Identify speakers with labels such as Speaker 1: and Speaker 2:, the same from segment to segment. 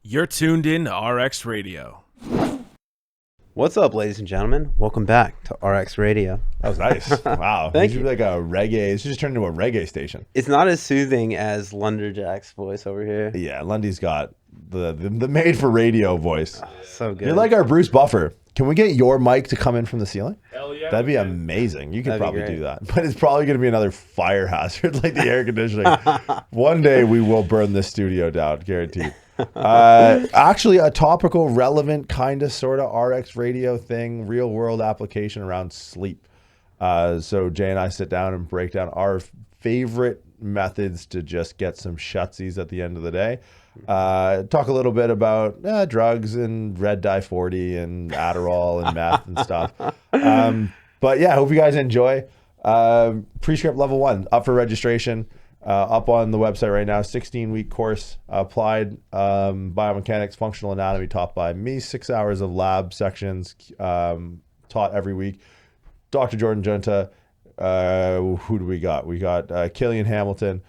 Speaker 1: You're tuned in to RX Radio.
Speaker 2: What's up, ladies and gentlemen? Welcome back to RX Radio.
Speaker 3: That was nice. Wow.
Speaker 2: Thank
Speaker 3: you.
Speaker 2: you.
Speaker 3: Like a reggae. It should just turn into a reggae station.
Speaker 2: It's not as soothing as Lunderjack's voice over here.
Speaker 3: Yeah, Lundy's got the made for radio voice.
Speaker 2: So good.
Speaker 3: You're like our Bruce Buffer. Can we get your mic to come in from the ceiling?
Speaker 1: Hell yeah.
Speaker 3: That'd be amazing. You could
Speaker 2: That'd be
Speaker 3: probably
Speaker 2: great.
Speaker 3: do that. But it's probably going to be another fire hazard like the air conditioning. One day we will burn this studio down, guaranteed. Actually, a topical, relevant, kind of, sort of RX radio thing, real world application around sleep. So Jay and I sit down and break down our favorite methods to just get some shutsies at the end of the day. Talk a little bit about drugs and red dye 40 and Adderall and meth and stuff. But yeah, hope you guys enjoy. Prescript level 1 up for registration. Up on the website right now, 16-week course, applied biomechanics, functional anatomy taught by me, 6 hours of lab sections taught every week. Dr. Jordan Jiunta, who do we got? We got Killian Hamilton,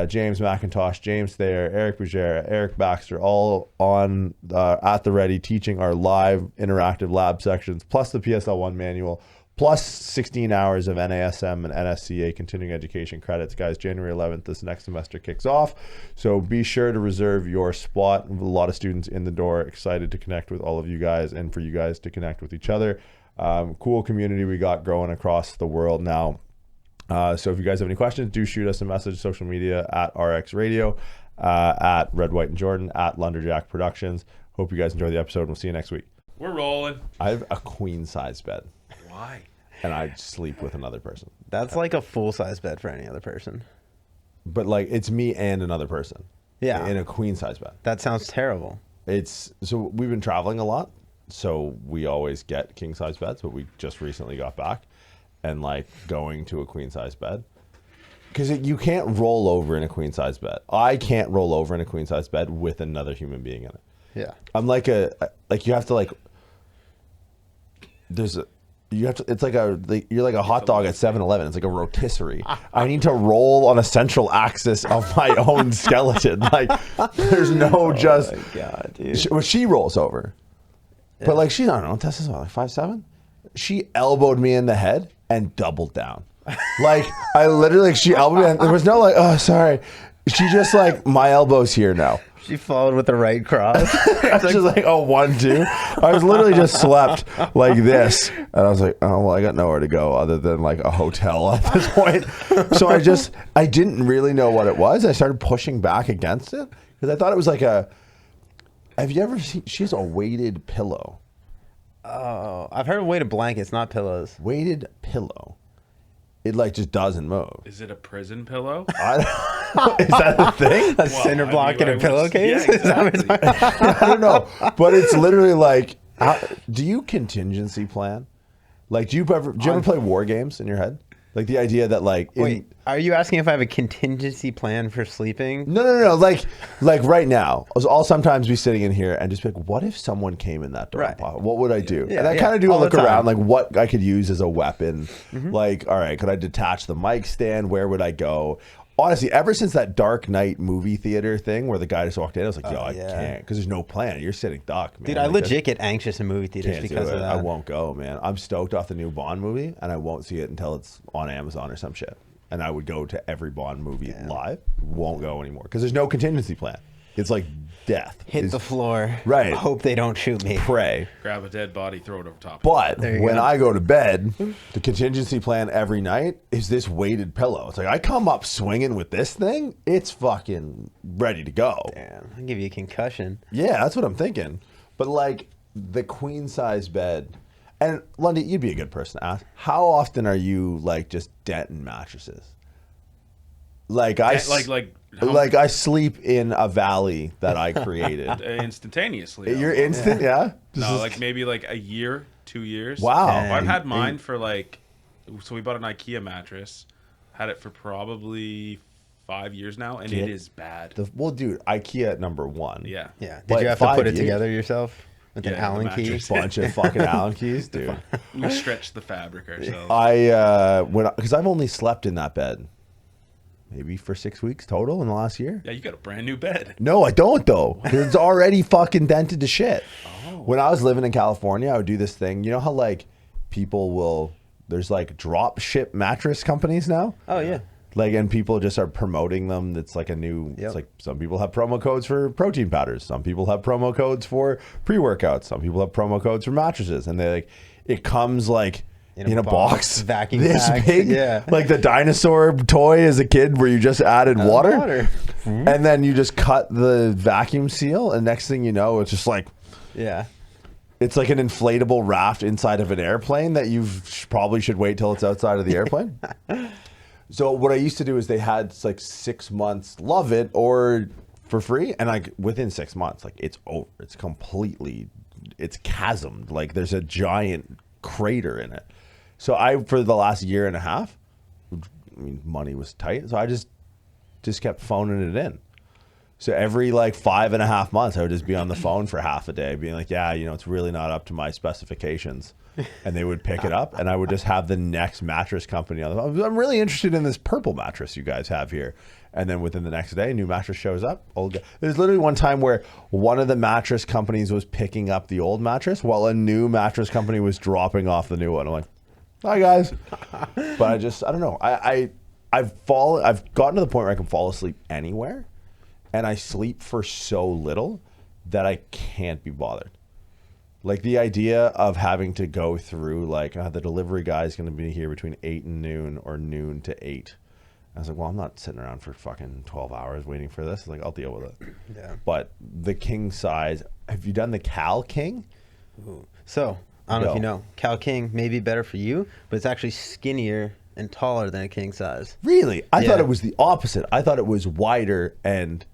Speaker 3: James McIntosh, James Thayer, Eric Bugera, Eric Baxter, all on at the ready teaching our live interactive lab sections, plus the PSL1 manual, plus 16 hours of NASM and NSCA continuing education credits. Guys, January 11th, this next semester kicks off. So be sure to reserve your spot. A lot of students in the door, excited to connect with all of you guys and for you guys to connect with each other. Cool community we got growing across the world now. So if you guys have any questions, do shoot us a message, social media at RX Radio, at Red, White, and Jordan, at Lunderjack Productions. Hope you guys enjoy the episode. We'll see you next week.
Speaker 1: We're rolling.
Speaker 3: I have a queen size bed.
Speaker 1: Why?
Speaker 3: And I sleep with another person.
Speaker 2: That's like a full-size bed for any other person.
Speaker 3: But like it's me and another person.
Speaker 2: Yeah.
Speaker 3: In a queen size bed.
Speaker 2: That sounds terrible.
Speaker 3: So we've been traveling a lot. So we always get king size beds, but we just recently got back and like going to a queen size bed. Because you can't roll over in a queen size bed. I can't roll over in a queen size bed with another human being in it.
Speaker 2: Yeah.
Speaker 3: I'm like you have to like, it's like you're like a hot dog at 7-Eleven. It's like a rotisserie. I need to roll on a central axis of my own skeleton. Like there's no just.
Speaker 2: Oh my God, dude.
Speaker 3: She rolls over, but like I don't know. Tessa's what, like 5'7". She elbowed me in the head and doubled down. Like I literally, she elbowed me and there was no like, oh sorry. She just like, my elbow's here now.
Speaker 2: She followed with the right cross.
Speaker 3: I was just like, oh, 1-2. I was literally just slept like this. And I was like, oh, well, I got nowhere to go other than like a hotel at this point. So I didn't really know what it was. I started pushing back against it because I thought it was like have you ever seen, she has a weighted pillow.
Speaker 2: Oh, I've heard of weighted blankets, not pillows.
Speaker 3: Weighted pillow. It like just doesn't move.
Speaker 1: Is it a prison pillow?
Speaker 3: Is that a thing?
Speaker 2: A cinder block in a pillowcase?
Speaker 1: Yeah, exactly.
Speaker 3: I don't know, but it's literally like, do you contingency plan? Like, do you ever play war games in your head? Like the idea that like,
Speaker 2: Wait, are you asking if I have a contingency plan for sleeping?
Speaker 3: No. Like right now, I'll sometimes be sitting in here and just be like, what if someone came in that door?
Speaker 2: Right.
Speaker 3: What would I do?
Speaker 2: Yeah,
Speaker 3: and I kind of do a
Speaker 2: all the
Speaker 3: look around,
Speaker 2: time.
Speaker 3: like what I could use as a weapon. Like, all right, could I detach the mic stand? Where would I go? Honestly, ever since that Dark Knight movie theater thing where the guy just walked in, I was like, yo, I can't, because there's no plan. You're sitting duck, man.
Speaker 2: Dude, I
Speaker 3: Like,
Speaker 2: legit get anxious in movie theaters
Speaker 3: can't
Speaker 2: because
Speaker 3: do
Speaker 2: of
Speaker 3: it.
Speaker 2: that.
Speaker 3: I won't go, man. I'm stoked off the new Bond movie, and I won't see it until it's on Amazon or some shit. And I would go to every Bond movie live. Won't go anymore because there's no contingency plan. It's like death.
Speaker 2: Hit the floor.
Speaker 3: Right.
Speaker 2: Hope they don't shoot me.
Speaker 3: Pray.
Speaker 1: Grab a dead body, throw it over top.
Speaker 3: But
Speaker 2: There you
Speaker 3: when
Speaker 2: go.
Speaker 3: I go to bed, the contingency plan every night is this weighted pillow. It's like I come up swinging with this thing. It's fucking ready to go.
Speaker 2: Damn, I'll give you a concussion.
Speaker 3: Yeah, that's what I'm thinking. But like the queen size bed. And Lundy, you'd be a good person to ask. How often are you like just denting mattresses? Like I sleep in a valley that I created.
Speaker 1: Instantaneously.
Speaker 3: You're instant, yeah?
Speaker 1: No, like maybe like a year, 2 years.
Speaker 3: Wow.
Speaker 2: Dang.
Speaker 1: I've had mine for like, so we bought an IKEA mattress. Had it for probably 5 years now, and it is bad.
Speaker 3: Well, dude, IKEA at number one.
Speaker 1: Yeah.
Speaker 2: Yeah. Did
Speaker 3: But
Speaker 2: you have to
Speaker 3: 5
Speaker 2: put it
Speaker 3: years.
Speaker 2: together yourself? With an
Speaker 1: Yeah, the
Speaker 2: Allen key?
Speaker 1: mattress.
Speaker 3: Bunch of fucking Allen keys, dude.
Speaker 1: We stretched the fabric ourselves.
Speaker 3: Because I've only slept in that bed maybe for 6 weeks total in the last year.
Speaker 1: Yeah, you got a brand new bed.
Speaker 3: No, I don't though. It's already fucking dented to shit.
Speaker 1: Oh.
Speaker 3: When I was living in California, I would do this thing. You know how like people will, there's like drop ship mattress companies now?
Speaker 2: Oh yeah.
Speaker 3: Like, and people just are promoting them. It's like a new, It's like some people have promo codes for protein powders. Some people have promo codes for pre-workouts. Some people have promo codes for mattresses. And they like, it comes like in a box
Speaker 2: vacuum
Speaker 3: this
Speaker 2: packed.
Speaker 3: big.
Speaker 2: Yeah.
Speaker 3: Like the dinosaur toy as a kid where you just added water. And then you just cut the vacuum seal. And next thing you know, it's just like,
Speaker 2: Yeah.
Speaker 3: it's like an inflatable raft inside of an airplane that you probably should wait till it's outside of the airplane. So what I used to do is they had like 6 months, love it, or for free. And like within 6 months, like it's over. It's completely, it's chasmed. Like there's a giant crater in it. So for the last year and a half, I mean, money was tight. So I just kept phoning it in. So every like 5.5 months, I would just be on the phone for half a day being like, yeah, it's really not up to my specifications. And they would pick it up and I would just have the next mattress company on the phone. I'm really interested in this purple mattress you guys have here. And then within the next day, a new mattress shows up. There's literally one time where one of the mattress companies was picking up the old mattress while a new mattress company was dropping off the new one. I'm like, hi guys. But I don't know. I've gotten to the point where I can fall asleep anywhere. And I sleep for so little that I can't be bothered. Like the idea of having to go through like the delivery guy is going to be here between 8 and noon or noon to 8. I was like, well, I'm not sitting around for fucking 12 hours waiting for this. Like, I'll deal with it.
Speaker 2: Yeah.
Speaker 3: But the king size, have you done the Cal King?
Speaker 2: Ooh. So, I don't know if you know, Cal King may be better for you, but it's actually skinnier and taller than a king size.
Speaker 3: Really? I thought it was the opposite. I thought it was wider and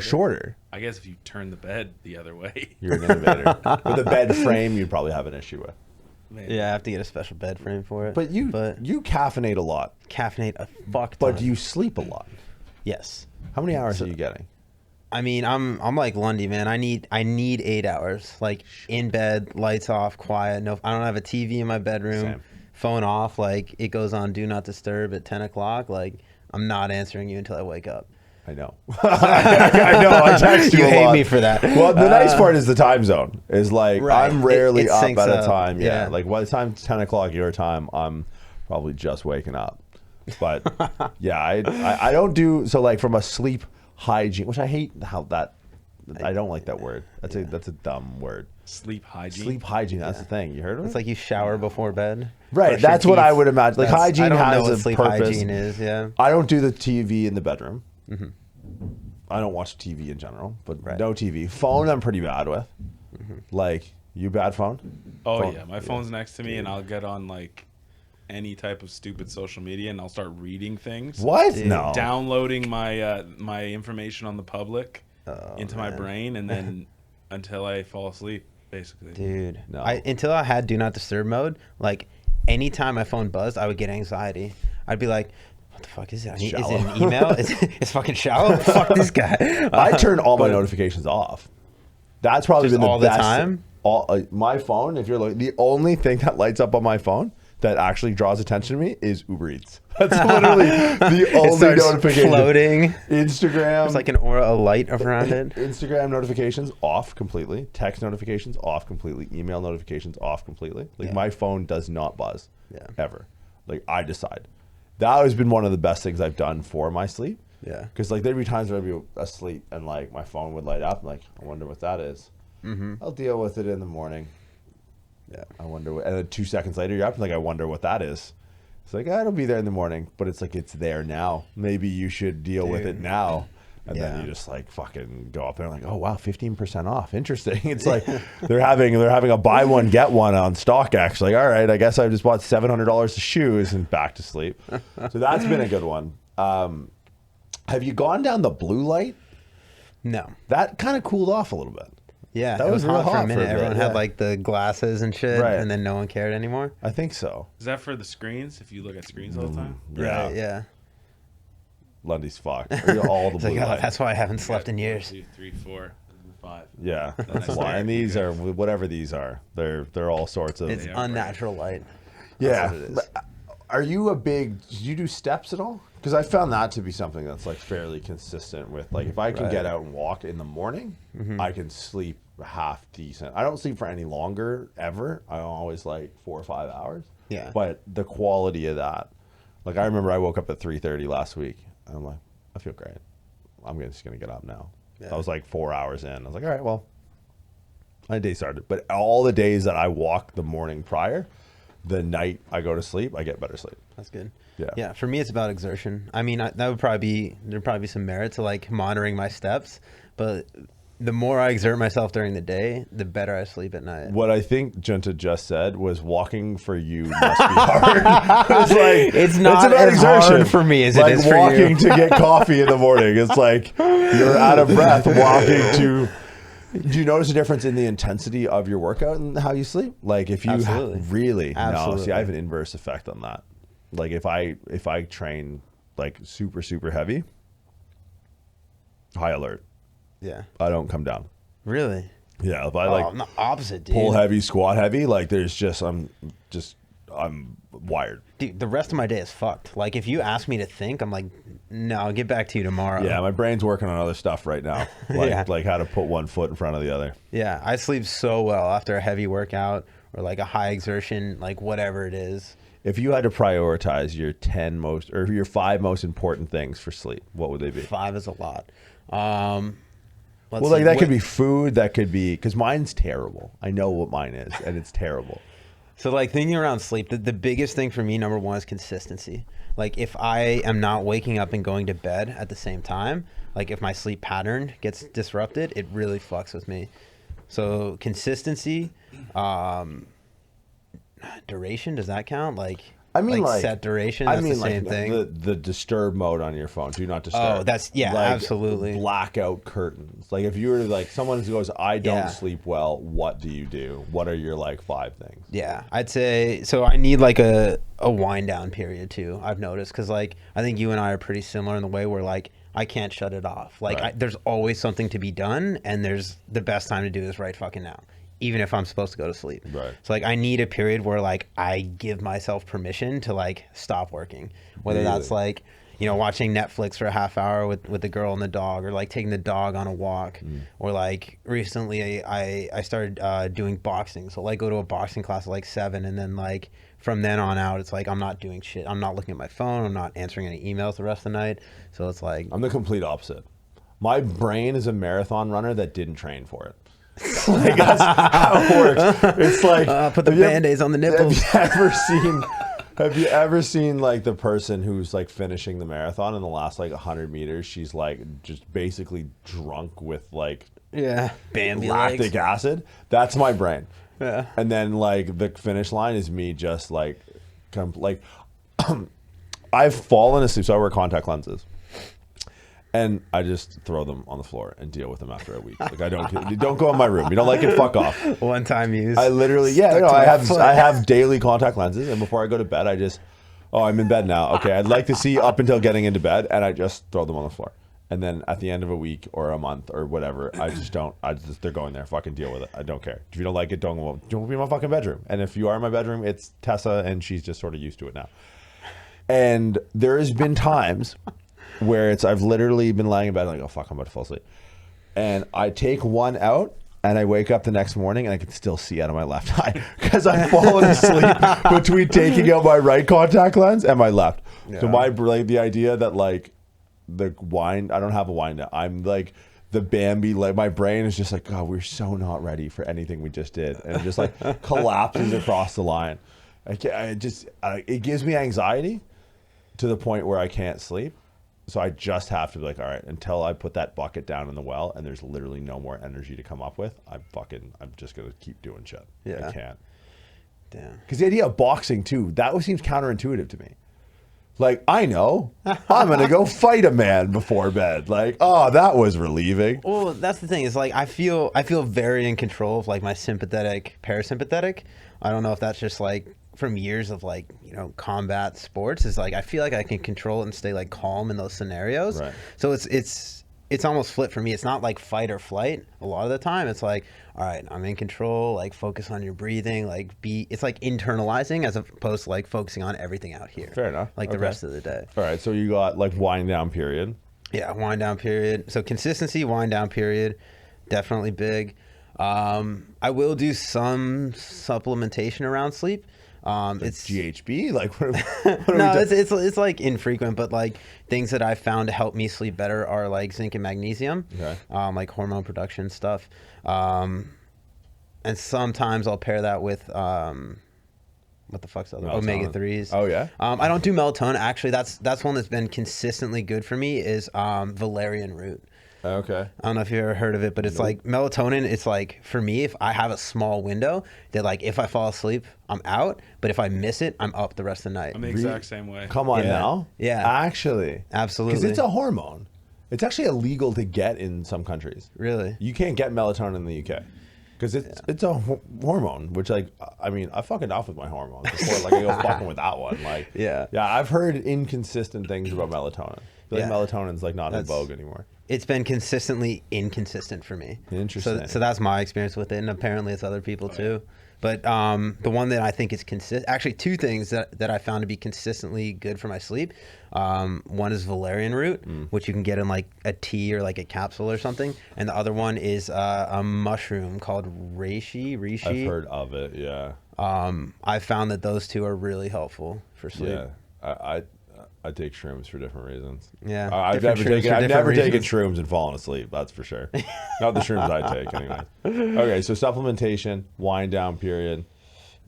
Speaker 3: shorter.
Speaker 1: I guess if you turn the bed the other way.
Speaker 3: You're an innovator. With a bed frame, you'd probably have an issue with.
Speaker 1: Man.
Speaker 2: Yeah, I have to get a special bed frame for it.
Speaker 3: But you caffeinate a lot.
Speaker 2: Caffeinate a fuck ton.
Speaker 3: But you sleep a lot.
Speaker 2: Yes.
Speaker 3: How many hours are you getting?
Speaker 2: I mean, I'm like Lundy, man. I need 8 hours, like in bed, lights off, quiet. No, I don't have a TV in my bedroom.
Speaker 3: Same.
Speaker 2: Phone off. Like it goes on do not disturb at 10 o'clock. Like I'm not answering you until I wake up.
Speaker 3: I know. I know. I text you
Speaker 2: You
Speaker 3: a
Speaker 2: hate
Speaker 3: lot.
Speaker 2: me for that.
Speaker 3: Well, the nice part is the time zone. Is like
Speaker 2: Right.
Speaker 3: I'm rarely
Speaker 2: It
Speaker 3: up
Speaker 2: syncs
Speaker 3: at a
Speaker 2: up.
Speaker 3: time. Yeah.
Speaker 2: Yeah.
Speaker 3: Like by the time it's 10 o'clock your time, I'm probably just waking up. But yeah, I don't do so. Like from a sleep hygiene, which I hate how that. I don't like that word. That's a dumb word.
Speaker 1: Sleep hygiene.
Speaker 3: Sleep hygiene. That's the thing. You heard of it?
Speaker 2: It's like you shower before bed.
Speaker 3: Right.
Speaker 2: brush your
Speaker 3: That's what I
Speaker 2: teeth.
Speaker 3: would imagine. Like hygiene
Speaker 2: I don't
Speaker 3: has
Speaker 2: know what
Speaker 3: a
Speaker 2: sleep
Speaker 3: purpose.
Speaker 2: hygiene is. Yeah.
Speaker 3: I don't do the TV in the bedroom. I don't watch TV in general, but no TV. Phone, I'm pretty bad with. Like, you bad phone?
Speaker 1: Oh
Speaker 3: Phone?
Speaker 1: yeah, my phone's next to me, and I'll get on like any type of stupid social media, and I'll start reading things.
Speaker 3: What?
Speaker 2: Dude.
Speaker 3: No.
Speaker 1: Downloading my my information on the public into my
Speaker 2: man.
Speaker 1: brain, and then until I fall asleep, basically.
Speaker 2: Dude,
Speaker 3: No.
Speaker 2: until I had do not disturb mode, like anytime my phone buzzed, I would get anxiety. I'd be like, what the fuck is it? Is it
Speaker 3: Shallow.
Speaker 2: an email? It's fucking shallow? Fuck this guy.
Speaker 3: I turn all my notifications off. That's probably
Speaker 2: Just
Speaker 3: been the
Speaker 2: all the
Speaker 3: best.
Speaker 2: time?
Speaker 3: My phone, if you're looking, the only thing that lights up on my phone that actually draws attention to me is Uber Eats. That's literally the
Speaker 2: It
Speaker 3: only
Speaker 2: starts
Speaker 3: notification.
Speaker 2: floating.
Speaker 3: Instagram.
Speaker 2: There's like an aura of light around it.
Speaker 3: Instagram notifications off completely. Text notifications off completely. Email notifications off completely. Like my phone does not buzz.
Speaker 2: Yeah.
Speaker 3: Ever. Like I decide. That has been one of the best things I've done for my sleep.
Speaker 2: Yeah.
Speaker 3: Because like there'd be times where I'd be asleep and like my phone would light up. I'm like, I wonder what that is. I'll deal with it in the morning.
Speaker 2: Yeah.
Speaker 3: I wonder what, and then 2 seconds later you're up and like, I wonder what that is. It's like, it'll be there in the morning, but it's like, it's there now. Maybe you should deal with it now. And then you just like fucking go up there and like, oh wow, 15% off. Interesting. It's like they're having a buy one get one on StockX. Like, all right, I guess I just bought $700 of shoes and back to sleep. So that's been a good one. Have you gone down the blue light?
Speaker 2: No.
Speaker 3: That kind of cooled off a little bit.
Speaker 2: Yeah.
Speaker 3: That
Speaker 2: it
Speaker 3: was
Speaker 2: was
Speaker 3: real
Speaker 2: hot for a
Speaker 3: hot
Speaker 2: minute.
Speaker 3: for a bit,
Speaker 2: Everyone
Speaker 3: yeah.
Speaker 2: had like the glasses and shit,
Speaker 3: Right.
Speaker 2: and then no one cared anymore.
Speaker 3: I think so.
Speaker 1: Is that for the screens? If you look at screens all the time?
Speaker 3: Yeah.
Speaker 2: Right, yeah.
Speaker 3: Lundy's fucked. All the
Speaker 2: It's
Speaker 3: blue
Speaker 2: like, oh,
Speaker 3: light.
Speaker 2: that's why I haven't slept in
Speaker 1: 1,
Speaker 2: years.
Speaker 1: 2, 3, 4, 5.
Speaker 3: Yeah, that's
Speaker 1: Nice.
Speaker 3: why. And these are whatever these are. They're all sorts of.
Speaker 2: It's
Speaker 1: They are
Speaker 2: unnatural light.
Speaker 3: yeah.
Speaker 2: what it is.
Speaker 3: But are you a big? Do you do steps at all? Because I found that to be something that's like fairly consistent with like if I can
Speaker 2: Right.
Speaker 3: get out and walk in the morning, I can sleep half decent. I don't sleep for any longer ever. I'm always like 4 or 5 hours.
Speaker 2: Yeah.
Speaker 3: But the quality of that, like I remember I woke up at 3:30 last week. And I'm like, I feel great. I'm just gonna get up now.
Speaker 2: Yeah.
Speaker 3: I was like 4 hours in. I was like, all right, well, my day started. But all the days that I walk the morning prior, the night I go to sleep, I get better sleep.
Speaker 2: That's good.
Speaker 3: Yeah.
Speaker 2: Yeah. For me, it's about exertion. I mean, that would probably be, there'd probably be some merit to like monitoring my steps, but the more I exert myself during the day, the better I sleep at night.
Speaker 3: What I think Jiunta just said was walking for you must be hard. It's like
Speaker 2: It's not
Speaker 3: about
Speaker 2: as hard for me as it
Speaker 3: like
Speaker 2: is for you.
Speaker 3: walking to get coffee in the morning. It's like you're out of breath walking to. Do you notice a difference in the intensity of your workout and how you sleep? Like if you
Speaker 2: Absolutely.
Speaker 3: really no,
Speaker 2: Absolutely.
Speaker 3: see, I have an inverse effect on that. Like if I train like super heavy, high alert.
Speaker 2: Yeah.
Speaker 3: I don't come down.
Speaker 2: Really?
Speaker 3: Yeah, if I
Speaker 2: I'm the opposite, dude.
Speaker 3: pull heavy, squat heavy, like there's just I'm wired.
Speaker 2: Dude, the rest of my day is fucked. Like, if you ask me to think, I'm like, no, I'll get back to you tomorrow.
Speaker 3: Yeah, my brain's working on other stuff right now, like
Speaker 2: Yeah.
Speaker 3: like how to put one foot in front of the other.
Speaker 2: Yeah, I sleep so well after a heavy workout or like a high exertion, like whatever it is.
Speaker 3: If you had to prioritize your 10 most or your 5 most important things for sleep, what would they be?
Speaker 2: 5 is a lot. Let's
Speaker 3: Well, like
Speaker 2: see,
Speaker 3: that
Speaker 2: what-
Speaker 3: could be food, that could be because mine's terrible. I know what mine is, and it's terrible.
Speaker 2: So like thinking around sleep, the biggest thing for me, number one, is consistency. Like if I am not waking up and going to bed at the same time, like if my sleep pattern gets disrupted, it really fucks with me. So consistency, duration, does that count? Like
Speaker 3: I mean, like
Speaker 2: set duration. That's
Speaker 3: I mean,
Speaker 2: the same
Speaker 3: like
Speaker 2: thing.
Speaker 3: the disturb mode on your phone. Do not disturb.
Speaker 2: Oh, that's- yeah,
Speaker 3: Like,
Speaker 2: absolutely.
Speaker 3: Blackout curtains. Like if you were to, like someone who goes, I don't
Speaker 2: Yeah.
Speaker 3: sleep well. What do you do? What are your like 5 things?
Speaker 2: Yeah, I'd say so. I need like a wind down period too. I've noticed because like I think you and I are pretty similar in the way where like I can't shut it off. Like
Speaker 3: Right.
Speaker 2: there's always something to be done, and there's the best time to do this right fucking now, even if I'm supposed to go to sleep.
Speaker 3: Right.
Speaker 2: So like I need a period where like I give myself permission to like stop working, whether that's
Speaker 3: Really?
Speaker 2: like watching Netflix for a half hour with the girl and the dog, or like taking the dog on a walk, or like recently I started doing boxing. So like go to a boxing class at like 7, and then like from then on out it's like I'm not doing shit. I'm not looking at my phone. I'm not answering any emails the rest of the night. So it's like
Speaker 3: I'm the complete opposite. My brain is a marathon runner that didn't train for it. Like that's how it works. It's like
Speaker 2: put the
Speaker 3: have you-
Speaker 2: Band-Aids on the nipples.
Speaker 3: Have you ever seen like the person who's like finishing the marathon in the last like 100 meters? She's like just basically drunk with like
Speaker 2: yeah, Bambi
Speaker 3: lactic
Speaker 2: legs.
Speaker 3: acid. That's my brain.
Speaker 2: Yeah.
Speaker 3: And then like the finish line is me just like I've fallen asleep. So I wear contact lenses. And I just throw them on the floor and deal with them after a week. Like I don't go in my room. You don't like it? Fuck off.
Speaker 2: One time use.
Speaker 3: I literally,
Speaker 2: Stuck to
Speaker 3: I
Speaker 2: my
Speaker 3: have
Speaker 2: foot.
Speaker 3: I have daily contact lenses, and before I go to bed, I just, I'm in bed now. Okay, I'd like to see up until getting into bed, and I just throw them on the floor. And then at the end of a week or a month or whatever, I just don't. They're going there. Fucking deal with it. I don't care. If you don't like it, don't be in my fucking bedroom. And if you are in my bedroom, it's Tessa, and she's just sort of used to it now. And there has been times where I've literally been lying in bed like, oh fuck, I'm about to fall asleep, and I take one out and I wake up the next morning and I can still see out of my left eye because I've fallen asleep between taking out my right contact lens and my left.
Speaker 2: Yeah.
Speaker 3: So the idea that like the wind, I don't have a wind down. I'm like the Bambi, like my brain is just like, God, we're so not ready for anything we just did, and it just like collapses across the line. It gives me anxiety to the point where I can't sleep. So I just have to be like, all right, until I put that bucket down in the well and there's literally no more energy to come up with, I'm just going to keep doing shit.
Speaker 2: Yeah.
Speaker 3: I can't.
Speaker 2: Damn.
Speaker 3: Because the idea of boxing too, that seems counterintuitive to me. Like, I know I'm going to go fight a man before bed. Like, oh, that was relieving.
Speaker 2: Well, that's the thing. Is like I feel very in control of like my sympathetic, parasympathetic. I don't know if that's just like from years of like combat sports. Is like I feel like I can control it and stay like calm in those scenarios.
Speaker 3: Right.
Speaker 2: So it's it's almost flipped for me. It's not like fight or flight. A lot of the time, it's like, all right, I'm in control. Like, focus on your breathing. Like, it's like internalizing as opposed to like focusing on everything out here.
Speaker 3: Fair enough.
Speaker 2: Like the rest of the day.
Speaker 3: All right, so you got like wind down period.
Speaker 2: Yeah, wind down period. So consistency, wind down period, definitely big. I will do some supplementation around sleep. It's
Speaker 3: GHB, like what are
Speaker 2: no, it's like infrequent, but like things that I found to help me sleep better are like zinc and magnesium, like hormone production stuff, and sometimes I'll pair that with what the fuck's the other omega-3s.
Speaker 3: Oh yeah.
Speaker 2: I don't do melatonin. Actually, that's one that's been consistently good for me is Valerian Root.
Speaker 3: Okay.
Speaker 2: I don't know if you ever heard of it, but it's like melatonin. It's like, for me, if I have a small window, that like if I fall asleep, I'm out. But if I miss it, I'm up the rest of the night.
Speaker 1: I'm the exact same way.
Speaker 3: Come on now.
Speaker 2: Yeah.
Speaker 3: Actually.
Speaker 2: Absolutely.
Speaker 3: Because it's a hormone. It's actually illegal to get in some countries.
Speaker 2: Really?
Speaker 3: You can't get melatonin in the UK. Because it's a hormone, which like, I mean, I fucking off with my hormones before like I go fucking with that one. Like, yeah, I've heard inconsistent things about melatonin. I feel like melatonin's like not in vogue anymore.
Speaker 2: It's been consistently inconsistent for me.
Speaker 3: Interesting.
Speaker 2: So that's my experience with it, and apparently it's other people too. But the one that I think is actually two things that I found to be consistently good for my sleep. One is Valerian Root, which you can get in like a tea or like a capsule or something. And the other one is a mushroom called reishi.
Speaker 3: I've heard of it, yeah.
Speaker 2: I found that those two are really helpful for sleep.
Speaker 3: Yeah, I take shrooms for different reasons.
Speaker 2: Yeah,
Speaker 3: I've never taken shrooms and fallen asleep. That's for sure. Not the shrooms I take, anyway. Okay, so supplementation, wind down period.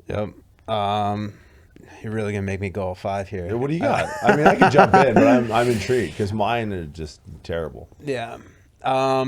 Speaker 2: Yep. You're really gonna make me go all 5 here.
Speaker 3: What do you got? I mean, I can jump in, but I'm intrigued because mine are just terrible.
Speaker 2: Yeah. I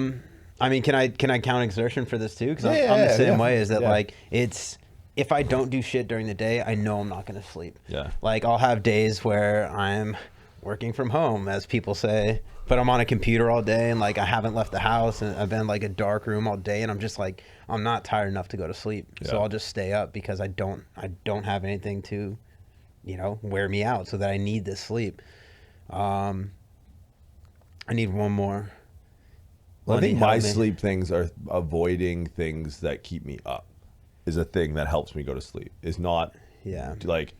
Speaker 2: mean, can I count exertion for this too? Because I'm the same way. Is that like it's. If I don't do shit during the day, I know I'm not going to sleep.
Speaker 3: Yeah.
Speaker 2: Like, I'll have days where I'm working from home, as people say, but I'm on a computer all day and, like, I haven't left the house and I've been in, like, a dark room all day and I'm just, like, I'm not tired enough to go to sleep. Yeah. So I'll just stay up because I don't have anything to, you know, wear me out, so that I need this sleep. I need one more.
Speaker 3: Well, I think my sleep things are avoiding things that keep me up. Is a thing that helps me go to sleep. Is not like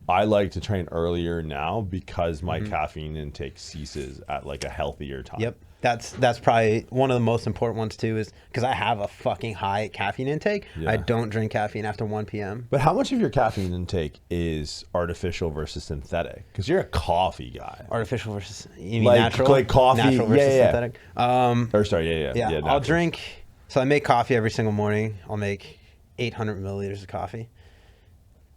Speaker 3: I like to train earlier now because my caffeine intake ceases at like a healthier time.
Speaker 2: Yep. That's probably one of the most important ones too, is because I have a fucking high caffeine intake. I don't drink caffeine after 1 p.m.
Speaker 3: But how much of your caffeine intake is artificial versus synthetic? Because you're a coffee guy.
Speaker 2: Artificial versus, you mean
Speaker 3: like,
Speaker 2: natural?
Speaker 3: Like coffee,
Speaker 2: natural versus synthetic.
Speaker 3: Or sorry, yeah.
Speaker 2: I'll drink. So I make coffee every single morning. I'll make 800 milliliters of coffee.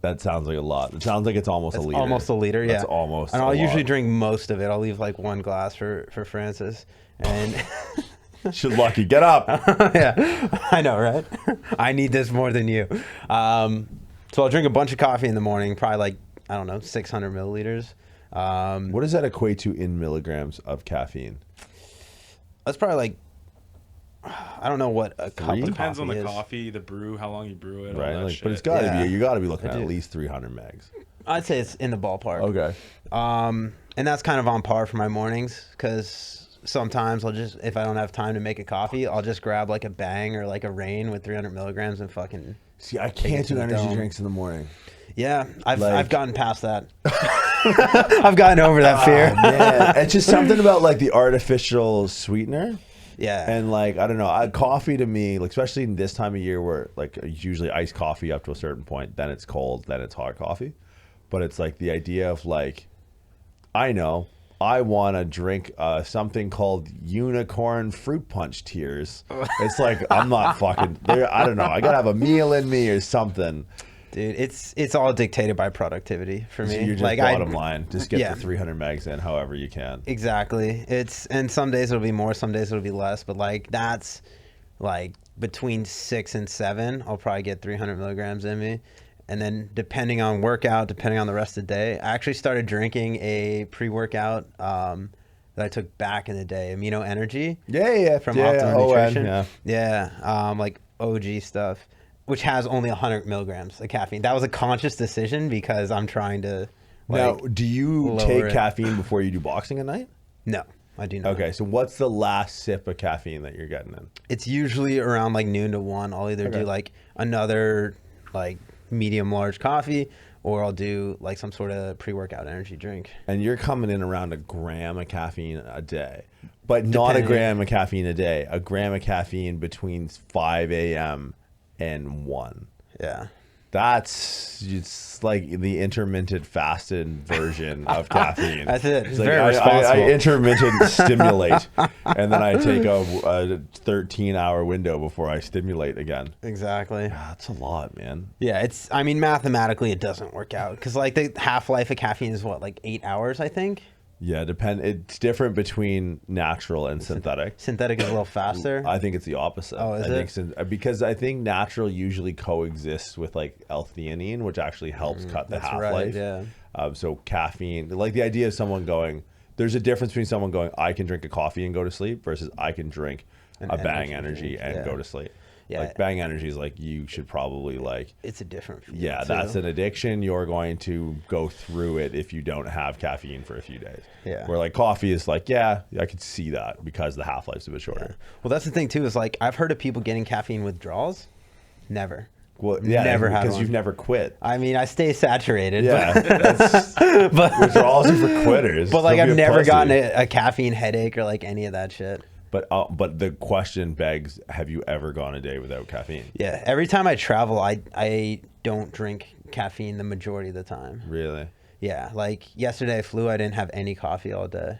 Speaker 3: That sounds like a lot. It sounds like it's almost a liter.
Speaker 2: Almost a liter, yeah.
Speaker 3: That's almost.
Speaker 2: And I'll usually drink most of it. I'll leave like one glass for Francis. And
Speaker 3: she's lucky. Get up.
Speaker 2: Yeah, I know, right? I need this more than you. So I'll drink a bunch of coffee in the morning, probably like, I don't know, 600 milliliters.
Speaker 3: What does that equate to in milligrams of caffeine?
Speaker 2: That's probably like, I don't know what a cup of coffee
Speaker 1: depends on the
Speaker 2: is.
Speaker 1: coffee, the brew, how long you brew it,
Speaker 3: right?
Speaker 1: all that
Speaker 3: Like,
Speaker 1: shit.
Speaker 3: but it's got to be. You got to be looking at least 300 megs.
Speaker 2: I'd say it's in the ballpark.
Speaker 3: Okay.
Speaker 2: And that's kind of on par for my mornings, because sometimes I'll just, if I don't have time to make a coffee, I'll just grab like a Bang or like a Rain with 300 milligrams and fucking.
Speaker 3: See, I can't do energy drinks in the morning.
Speaker 2: Yeah, I've gotten past that. I've gotten over that fear.
Speaker 3: Man. It's just something about like the artificial sweetener.
Speaker 2: Yeah.
Speaker 3: And like, I don't know, coffee to me, like, especially in this time of year where like it's usually iced coffee up to a certain point, then it's cold, then it's hot coffee. But it's like the idea of like, I know I want to drink something called unicorn fruit punch tears. It's like, I'm not fucking there. I don't know. I got to have a meal in me or something.
Speaker 2: Dude, it's all dictated by productivity for me.
Speaker 3: So you're just
Speaker 2: like,
Speaker 3: bottom line. Just get the 300 megs in however you can.
Speaker 2: Exactly. And some days it'll be more, some days it'll be less. But like, that's like between 6 and 7, I'll probably get 300 milligrams in me. And then depending on workout, depending on the rest of the day, I actually started drinking a pre-workout that I took back in the day, Amino Energy.
Speaker 3: Yeah.
Speaker 2: From Optimum Nutrition.
Speaker 3: Yeah.
Speaker 2: Like OG stuff, which has only 100 milligrams of caffeine. That was a conscious decision because I'm trying to.
Speaker 3: Now, do you take caffeine before you do boxing at night?
Speaker 2: No. I do not.
Speaker 3: Okay, so what's the last sip of caffeine that you're getting in?
Speaker 2: It's usually around like noon to 1. I'll either do like another like medium large coffee, or I'll do like some sort of pre-workout energy drink.
Speaker 3: And you're coming in around a gram of caffeine a day, but not a gram of caffeine a day, a gram of caffeine between 5 a.m. and 1.
Speaker 2: Yeah.
Speaker 3: It's like the intermittent fasted version of caffeine.
Speaker 2: That's it.
Speaker 3: It's
Speaker 2: Very
Speaker 3: like
Speaker 2: responsible.
Speaker 3: I intermittent stimulate, and then I take a 13-hour window before I stimulate again.
Speaker 2: Exactly.
Speaker 3: That's a lot, man.
Speaker 2: Yeah, I mean, mathematically it doesn't work out because like the half-life of caffeine is what, like 8 hours, I think?
Speaker 3: Yeah, it's different between natural and synthetic.
Speaker 2: Synthetic is a little faster.
Speaker 3: I think it's the opposite.
Speaker 2: Oh, is
Speaker 3: it? Because I think natural usually coexists with like L-theanine, which actually helps cut the
Speaker 2: that's
Speaker 3: half-life.
Speaker 2: right, yeah.
Speaker 3: So caffeine, like the idea of someone going, there's a difference between someone going, I can drink a coffee and go to sleep versus I can drink a Bang Energy and go to sleep.
Speaker 2: Yeah.
Speaker 3: Like Bang Energy is like, you should probably like,
Speaker 2: It's a different feel,
Speaker 3: yeah,
Speaker 2: too.
Speaker 3: that's an addiction. You're going to go through it if you don't have caffeine for a few days.
Speaker 2: Yeah.
Speaker 3: Where like coffee is like, yeah, I could see that because the half-life's a bit shorter.
Speaker 2: Well, that's the thing too, is like I've heard of people getting caffeine withdrawals. Never.
Speaker 3: Well, yeah,
Speaker 2: Never had
Speaker 3: because
Speaker 2: one.
Speaker 3: you've never quit.
Speaker 2: I mean, I stay saturated.
Speaker 3: Yeah,
Speaker 2: But
Speaker 3: withdrawals are for quitters.
Speaker 2: but like
Speaker 3: Don't be
Speaker 2: I've
Speaker 3: a
Speaker 2: never
Speaker 3: pussy.
Speaker 2: gotten a caffeine headache or like any of that shit.
Speaker 3: But the question begs: have you ever gone a day without caffeine?
Speaker 2: Yeah, every time I travel, I don't drink caffeine the majority of the time.
Speaker 3: Really
Speaker 2: Yeah, like yesterday I flew, I didn't have any coffee all day.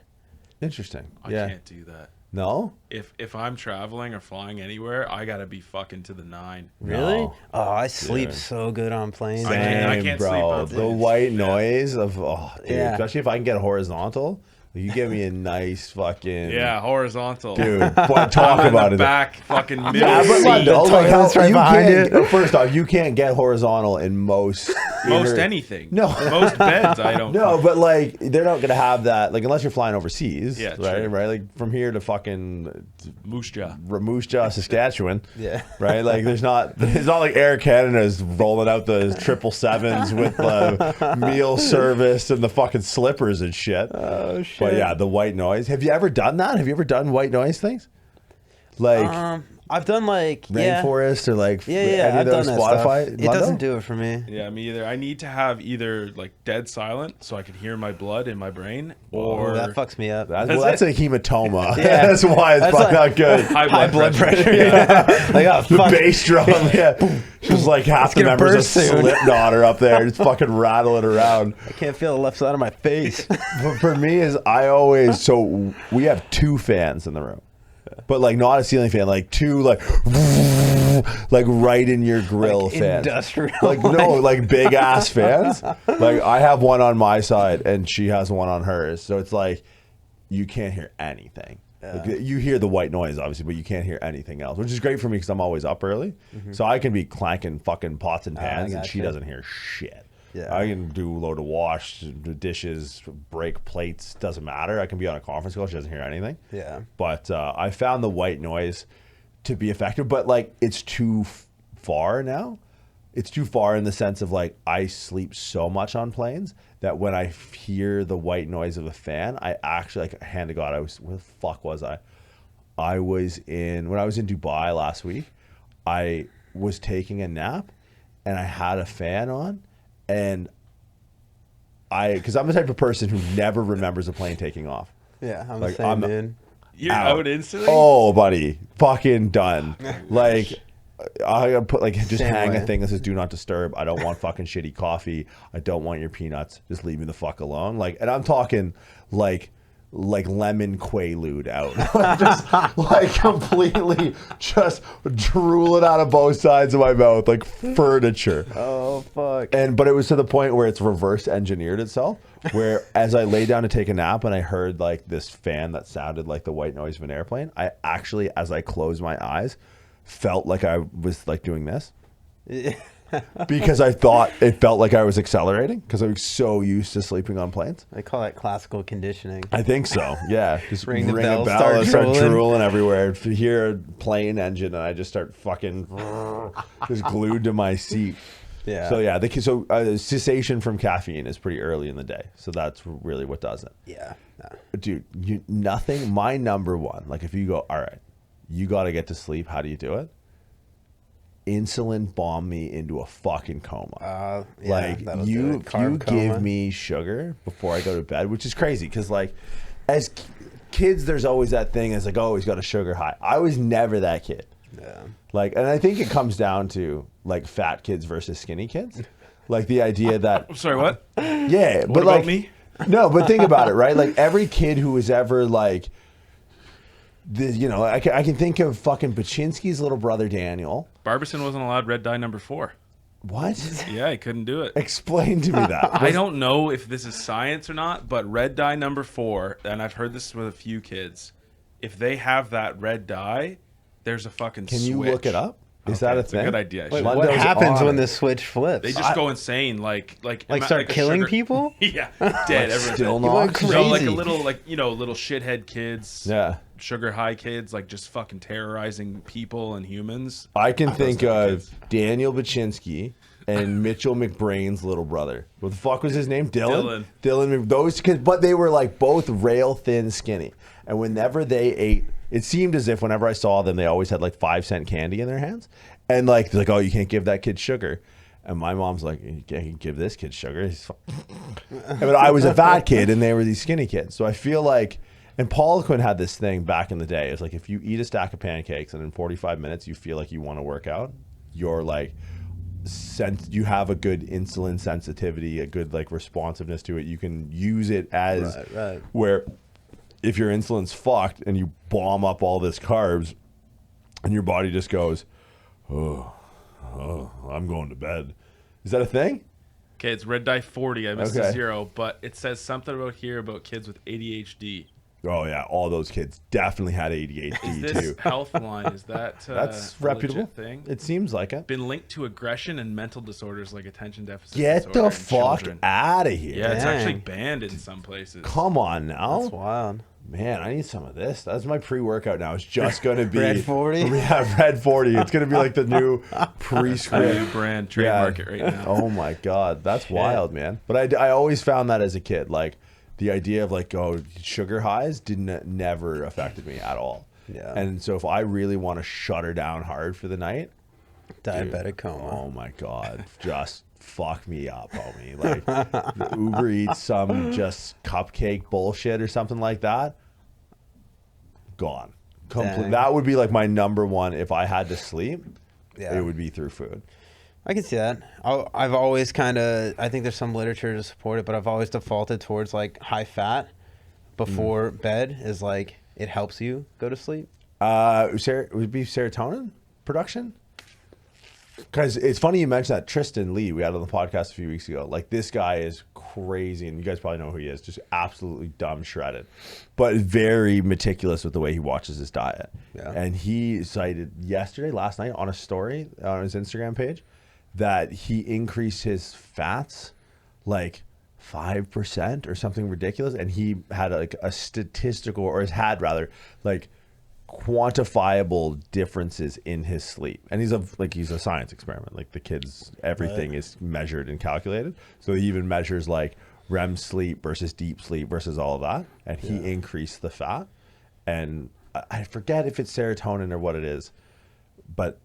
Speaker 3: interesting.
Speaker 1: I
Speaker 3: yeah.
Speaker 1: can't do that.
Speaker 3: No.
Speaker 1: If I'm traveling or flying anywhere, I gotta be fucking to the 9.
Speaker 2: Really?
Speaker 3: No.
Speaker 2: Oh, I sleep
Speaker 3: Dude.
Speaker 2: so good on planes.
Speaker 1: I can't
Speaker 3: bro.
Speaker 1: sleep on
Speaker 3: The
Speaker 1: planes.
Speaker 3: white noise of dude,
Speaker 2: Yeah.
Speaker 3: especially if I can get horizontal. You give me a nice fucking
Speaker 1: Yeah, horizontal.
Speaker 3: dude. Talk
Speaker 1: I'm in
Speaker 3: about
Speaker 1: the
Speaker 3: it.
Speaker 1: back, fucking middle
Speaker 3: Yeah, but
Speaker 1: seat.
Speaker 3: like, like
Speaker 2: toilet's
Speaker 3: how,
Speaker 2: right behind you.
Speaker 3: First off, you can't get horizontal in most
Speaker 1: anything.
Speaker 3: No.
Speaker 1: Most beds I don't.
Speaker 3: No, but like they're not gonna have that. Like unless you're flying overseas,
Speaker 1: Yeah,
Speaker 3: right,
Speaker 1: true.
Speaker 3: right. Like from here to fucking
Speaker 1: Moose jaw.
Speaker 3: Moose Jaw, Saskatchewan,
Speaker 2: Yeah.
Speaker 3: right. Like it's not like Air Canada's rolling out the 777s with the meal service and the fucking slippers and shit.
Speaker 2: Oh shit.
Speaker 3: But yeah, the white noise. Have you ever done that? Have you ever done white noise things? Like
Speaker 2: I've done like
Speaker 3: rainforest or like
Speaker 2: Yeah,
Speaker 3: any
Speaker 2: I've
Speaker 3: of those
Speaker 2: done that
Speaker 3: Spotify.
Speaker 2: stuff. It
Speaker 3: Lundo?
Speaker 2: doesn't do it for me.
Speaker 1: Yeah, me either. I need to have either like dead silent so I can hear my blood in my brain, or
Speaker 2: Oh, that fucks me up.
Speaker 3: That's a hematoma.
Speaker 2: Yeah.
Speaker 3: That's why it's
Speaker 2: That's
Speaker 3: fucking
Speaker 2: like-
Speaker 3: not good.
Speaker 1: high blood pressure.
Speaker 2: Yeah. Like, oh,
Speaker 3: The
Speaker 2: fuck.
Speaker 3: bass drum, yeah. Just like half the
Speaker 2: gonna
Speaker 3: members of
Speaker 2: burst soon.
Speaker 3: Slipknot are up there, just fucking rattling around.
Speaker 2: I can't feel the left side of my face.
Speaker 3: But for me, so we have 2 fans in the room, but like not a ceiling fan, like 2 like right in your grill fans.
Speaker 2: Industrial.
Speaker 3: Like no, like big ass fans. Like I have one on my side and she has one on hers, so it's like you can't hear anything. Like, you hear the white noise, obviously, but you can't hear anything else, which is great for me because I'm always up early. So I can be clanking fucking pots and pans, and she
Speaker 2: gotcha.
Speaker 3: doesn't hear shit.
Speaker 2: Yeah.
Speaker 3: I can do a load of wash, do dishes, break plates, doesn't matter. I can be on a conference call, she doesn't hear anything.
Speaker 2: Yeah.
Speaker 3: But I found the white noise to be effective, but like it's too far now. It's too far in the sense of like I sleep so much on planes that when I hear the white noise of a fan, I actually, like, hand to God, where the fuck was I? When I was in Dubai last week, I was taking a nap and I had a fan on, and because I'm the type of person who never remembers a plane taking off.
Speaker 2: Yeah, I'm
Speaker 3: Like,
Speaker 2: the same, dude.
Speaker 1: You're
Speaker 3: Out.
Speaker 1: out instantly.
Speaker 3: Oh, buddy, fucking done. Like, I gotta put just
Speaker 2: Same
Speaker 3: hang a
Speaker 2: way.
Speaker 3: thing that says "Do not disturb." I don't want fucking shitty coffee. I don't want your peanuts. Just leave me the fuck alone. Like, and I'm talking like lemon quaalude out, just like completely just drooling out of both sides of my mouth like furniture.
Speaker 2: Oh fuck.
Speaker 3: But it was to the point where it's reverse engineered itself, where as I lay down to take a nap and I heard like this fan that sounded like the white noise of an airplane, I actually, as I closed my eyes, felt like I was like doing this. Because I thought it felt like I was accelerating because I was so used to sleeping on planes.
Speaker 2: They call that classical conditioning.
Speaker 3: I think so. Yeah. Just
Speaker 2: Ring
Speaker 3: ring,
Speaker 2: the
Speaker 3: a
Speaker 2: bell,
Speaker 3: bell
Speaker 2: start
Speaker 3: and start
Speaker 2: drooling.
Speaker 3: drooling everywhere. If you hear a plane engine and I just start fucking just glued to my seat.
Speaker 2: Yeah.
Speaker 3: So yeah, cessation from caffeine is pretty early in the day. So that's really what does it.
Speaker 2: Yeah.
Speaker 3: Dude, nothing. My number one, like if you go, all right, you got to get to sleep. How do you do it? Insulin bomb me into a fucking coma. Like you give me sugar before I go to bed, which is crazy because like as kids, there's always that thing as like, oh, he's got a sugar high. I was never that kid.
Speaker 2: Yeah.
Speaker 3: Like, and I think it comes down to like fat kids versus skinny kids. Like the idea that
Speaker 1: I'm sorry, what?
Speaker 3: yeah,
Speaker 1: What
Speaker 3: but
Speaker 1: about
Speaker 3: like
Speaker 1: me?
Speaker 3: no, but think about it, right? Like every kid who was ever like, I can think of fucking Baczynski's little brother Daniel.
Speaker 1: Barbison wasn't allowed red dye number 4.
Speaker 3: What?
Speaker 1: Yeah, he couldn't do it.
Speaker 3: Explain to me that.
Speaker 1: I don't know if this is science or not, but red dye number 4, and I've heard this with a few kids, if they have that red dye, there's a fucking
Speaker 3: Can
Speaker 1: switch.
Speaker 3: you look it up? Is that a
Speaker 1: it's
Speaker 3: thing?
Speaker 1: a good idea.
Speaker 2: Wait,
Speaker 3: Lundo's
Speaker 2: what happens
Speaker 3: on
Speaker 2: when
Speaker 3: it.
Speaker 2: the switch flips?
Speaker 1: They just go insane, like
Speaker 2: start
Speaker 1: a
Speaker 2: killing
Speaker 1: sugar-
Speaker 2: people?
Speaker 1: Yeah, dead. Everyone's
Speaker 3: still
Speaker 1: dead.
Speaker 3: not
Speaker 2: crazy.
Speaker 1: So like a little little shithead kids,
Speaker 3: Yeah.
Speaker 1: sugar high kids, like just fucking terrorizing people and humans.
Speaker 3: I can think
Speaker 1: type of
Speaker 3: of
Speaker 1: kids.
Speaker 3: Daniel Baczynski and Mitchell McBrain's little brother. What the fuck was his name? Dylan. Those kids, but they were like both rail thin, skinny. And whenever they ate, it seemed as if whenever I saw them, they always had like 5-cent candy in their hands. And like, they're like, oh, you can't give that kid sugar. And my mom's like, you can give this kid sugar. But I was a fat kid and they were these skinny kids. So I feel like, and Paul Quinn had this thing back in the day. It's like, if you eat a stack of pancakes and in 45 minutes you feel like you want to work out, you're like, you have a good insulin sensitivity, a good like responsiveness to it. You can use it as
Speaker 2: Right.
Speaker 3: where if your insulin's fucked and you bomb up all this carbs and your body just goes, oh, I'm going to bed. Is that a thing?
Speaker 1: Okay, it's red dye 40. I missed
Speaker 3: Okay.
Speaker 1: a 0, but it says something about kids with ADHD.
Speaker 3: Oh yeah, all those kids definitely had
Speaker 1: Is
Speaker 3: ADHD
Speaker 1: this
Speaker 3: too.
Speaker 1: Healthline? Is that
Speaker 3: That's
Speaker 1: a
Speaker 3: reputable.
Speaker 1: legit thing?
Speaker 3: It seems like it.
Speaker 1: Been linked to aggression and mental disorders like attention deficit
Speaker 3: Get
Speaker 1: disorder
Speaker 3: the
Speaker 1: in
Speaker 3: fuck
Speaker 1: children.
Speaker 3: out of here.
Speaker 1: Yeah, it's actually
Speaker 2: Dang.
Speaker 1: banned in some places.
Speaker 3: Come on now.
Speaker 2: That's wild.
Speaker 3: Man, I need some of this. That's my pre-workout now. It's just going to be
Speaker 2: Red 40?
Speaker 3: Yeah, Red 40. It's going to be like the new
Speaker 1: New
Speaker 3: prescript.
Speaker 1: brand, trademark it right now.
Speaker 3: Oh my god, that's wild, man. But I always found that as a kid, like the idea of like, oh, sugar highs never affected me at all.
Speaker 2: Yeah.
Speaker 3: And so if I really want to shut her down hard for the night,
Speaker 2: Diabetic coma.
Speaker 3: oh my god, just fuck me up, homie. Like Uber Eats some just cupcake bullshit or something like that. Gone.
Speaker 2: Dang.
Speaker 3: That would be like my number one if I had to sleep.
Speaker 2: Yeah.
Speaker 3: It would be through food.
Speaker 2: I can see that. I've always kind of, I think there's some literature to support it, but I've always defaulted towards like high fat before bed is like, it helps you go to sleep.
Speaker 3: It would be serotonin production. Because it's funny you mentioned that Tristan Lee we had on the podcast a few weeks ago. Like this guy is crazy, and you guys probably know who he is. Just absolutely dumb shredded, but very meticulous with the way he watches his diet.
Speaker 2: Yeah.
Speaker 3: And he cited last night on a story on his Instagram page that he increased his fats like 5% or something ridiculous, and he had like a statistical, or has had rather, like quantifiable differences in his sleep. And he's a science experiment. Like the kids, everything is measured and calculated. So he even measures like REM sleep versus deep sleep versus all of that. And he increased the fat. And I forget if it's serotonin or what it is, but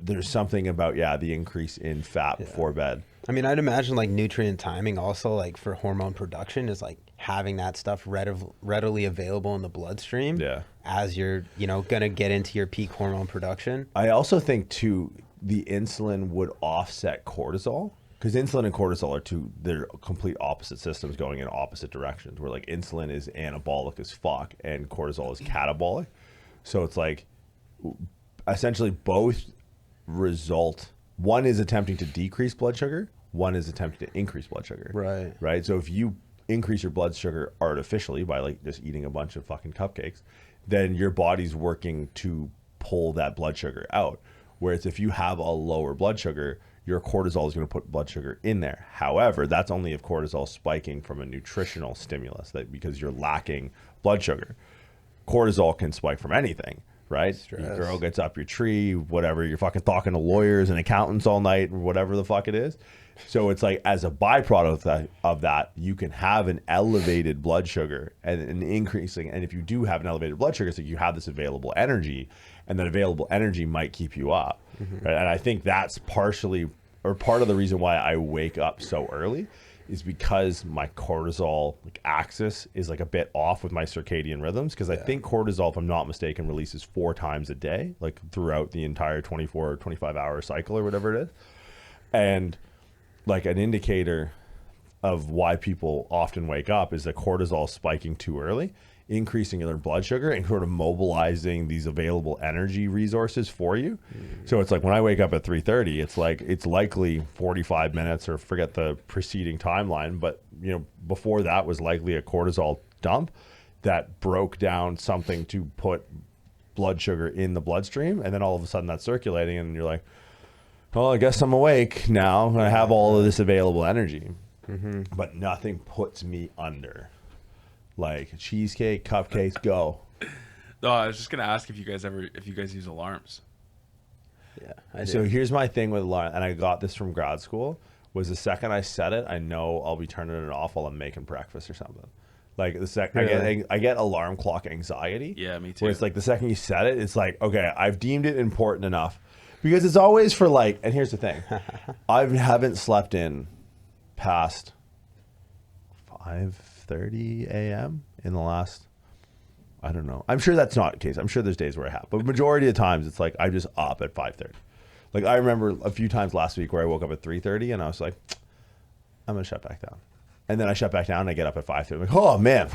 Speaker 3: there's something about the increase in fat before bed.
Speaker 2: I mean, I'd imagine like nutrient timing also like for hormone production is like having that stuff readily available in the bloodstream as you're, gonna get into your peak hormone production.
Speaker 3: I also think too, the insulin would offset cortisol, because insulin and cortisol they're complete opposite systems going in opposite directions, where like insulin is anabolic as fuck and cortisol is catabolic. So it's like essentially both result, one is attempting to decrease blood sugar, one is attempting to increase blood sugar. Right. So if you increase your blood sugar artificially by like just eating a bunch of fucking cupcakes, then your body's working to pull that blood sugar out. Whereas if you have a lower blood sugar, your cortisol is going to put blood sugar in there. However, that's only if cortisol is spiking from a nutritional stimulus, that because you're lacking blood sugar. Cortisol can spike from anything, right?
Speaker 2: Stress.
Speaker 3: Your girl gets up your tree, whatever. You're fucking talking to lawyers and accountants all night, or whatever the fuck it is. So it's like, as a byproduct of that, you can have an elevated blood sugar and an increasing. And if you do have an elevated blood sugar, so you have this available energy, and that available energy might keep you up. Right? And I think that's partially, or part of the reason why I wake up so early, is because my cortisol axis is like a bit off with my circadian rhythms. Because I think cortisol, if I'm not mistaken, releases 4 times a day, like throughout the entire 24 or 25 hour cycle or whatever it is. And like an indicator of why people often wake up is the cortisol spiking too early, increasing their blood sugar and sort of mobilizing these available energy resources for you. So it's like when I wake up at 3:30, it's like it's likely 45 minutes, or forget the preceding timeline, but before that was likely a cortisol dump that broke down something to put blood sugar in the bloodstream, and then all of a sudden that's circulating, and you're like, well, I guess I'm awake now and I have all of this available energy. But nothing puts me under. Like cheesecake, cupcakes, go.
Speaker 1: No, I was just gonna ask if you guys use alarms.
Speaker 2: Yeah, I do.
Speaker 3: So here's my thing with alarm, and I got this from grad school, was the second I set it, I know I'll be turning it off while I'm making breakfast or something. Like the second I get alarm clock anxiety.
Speaker 1: Yeah, me too.
Speaker 3: Where it's like the second you set it, it's like, okay, I've deemed it important enough. Because it's always for like, and here's the thing, I haven't slept in past 5:30 a.m. in the last, I don't know. I'm sure that's not the case. I'm sure there's days where I have, but majority of the times it's like I'm just up at 5:30. Like I remember a few times last week where I woke up at 3:30 and I was like, I'm gonna shut back down. And then I shut back down and I get up at 5:30. I'm like, oh man,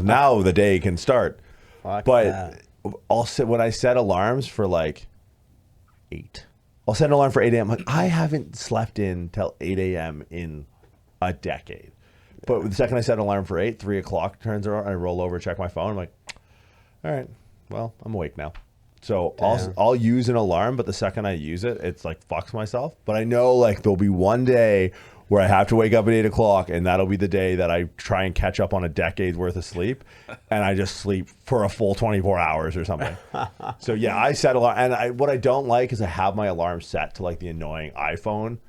Speaker 3: now the day can start.
Speaker 2: Fuck
Speaker 3: but
Speaker 2: that.
Speaker 3: when I set alarms for like 8, I'll set an alarm for 8 a.m. Like I haven't slept in till 8 a.m. in a decade. But the second I set an alarm for 8, 3 o'clock turns around, I roll over, check my phone. I'm like, all right, well, I'm awake now. So I'll use an alarm, but the second I use it, it's like fucks myself. But I know like there'll be one day where I have to wake up at 8 o'clock, and that'll be the day that I try and catch up on a decade's worth of sleep, and I just sleep for a full 24 hours or something. So yeah, I set alarm, and what I don't like is I have my alarm set to like the annoying iPhone.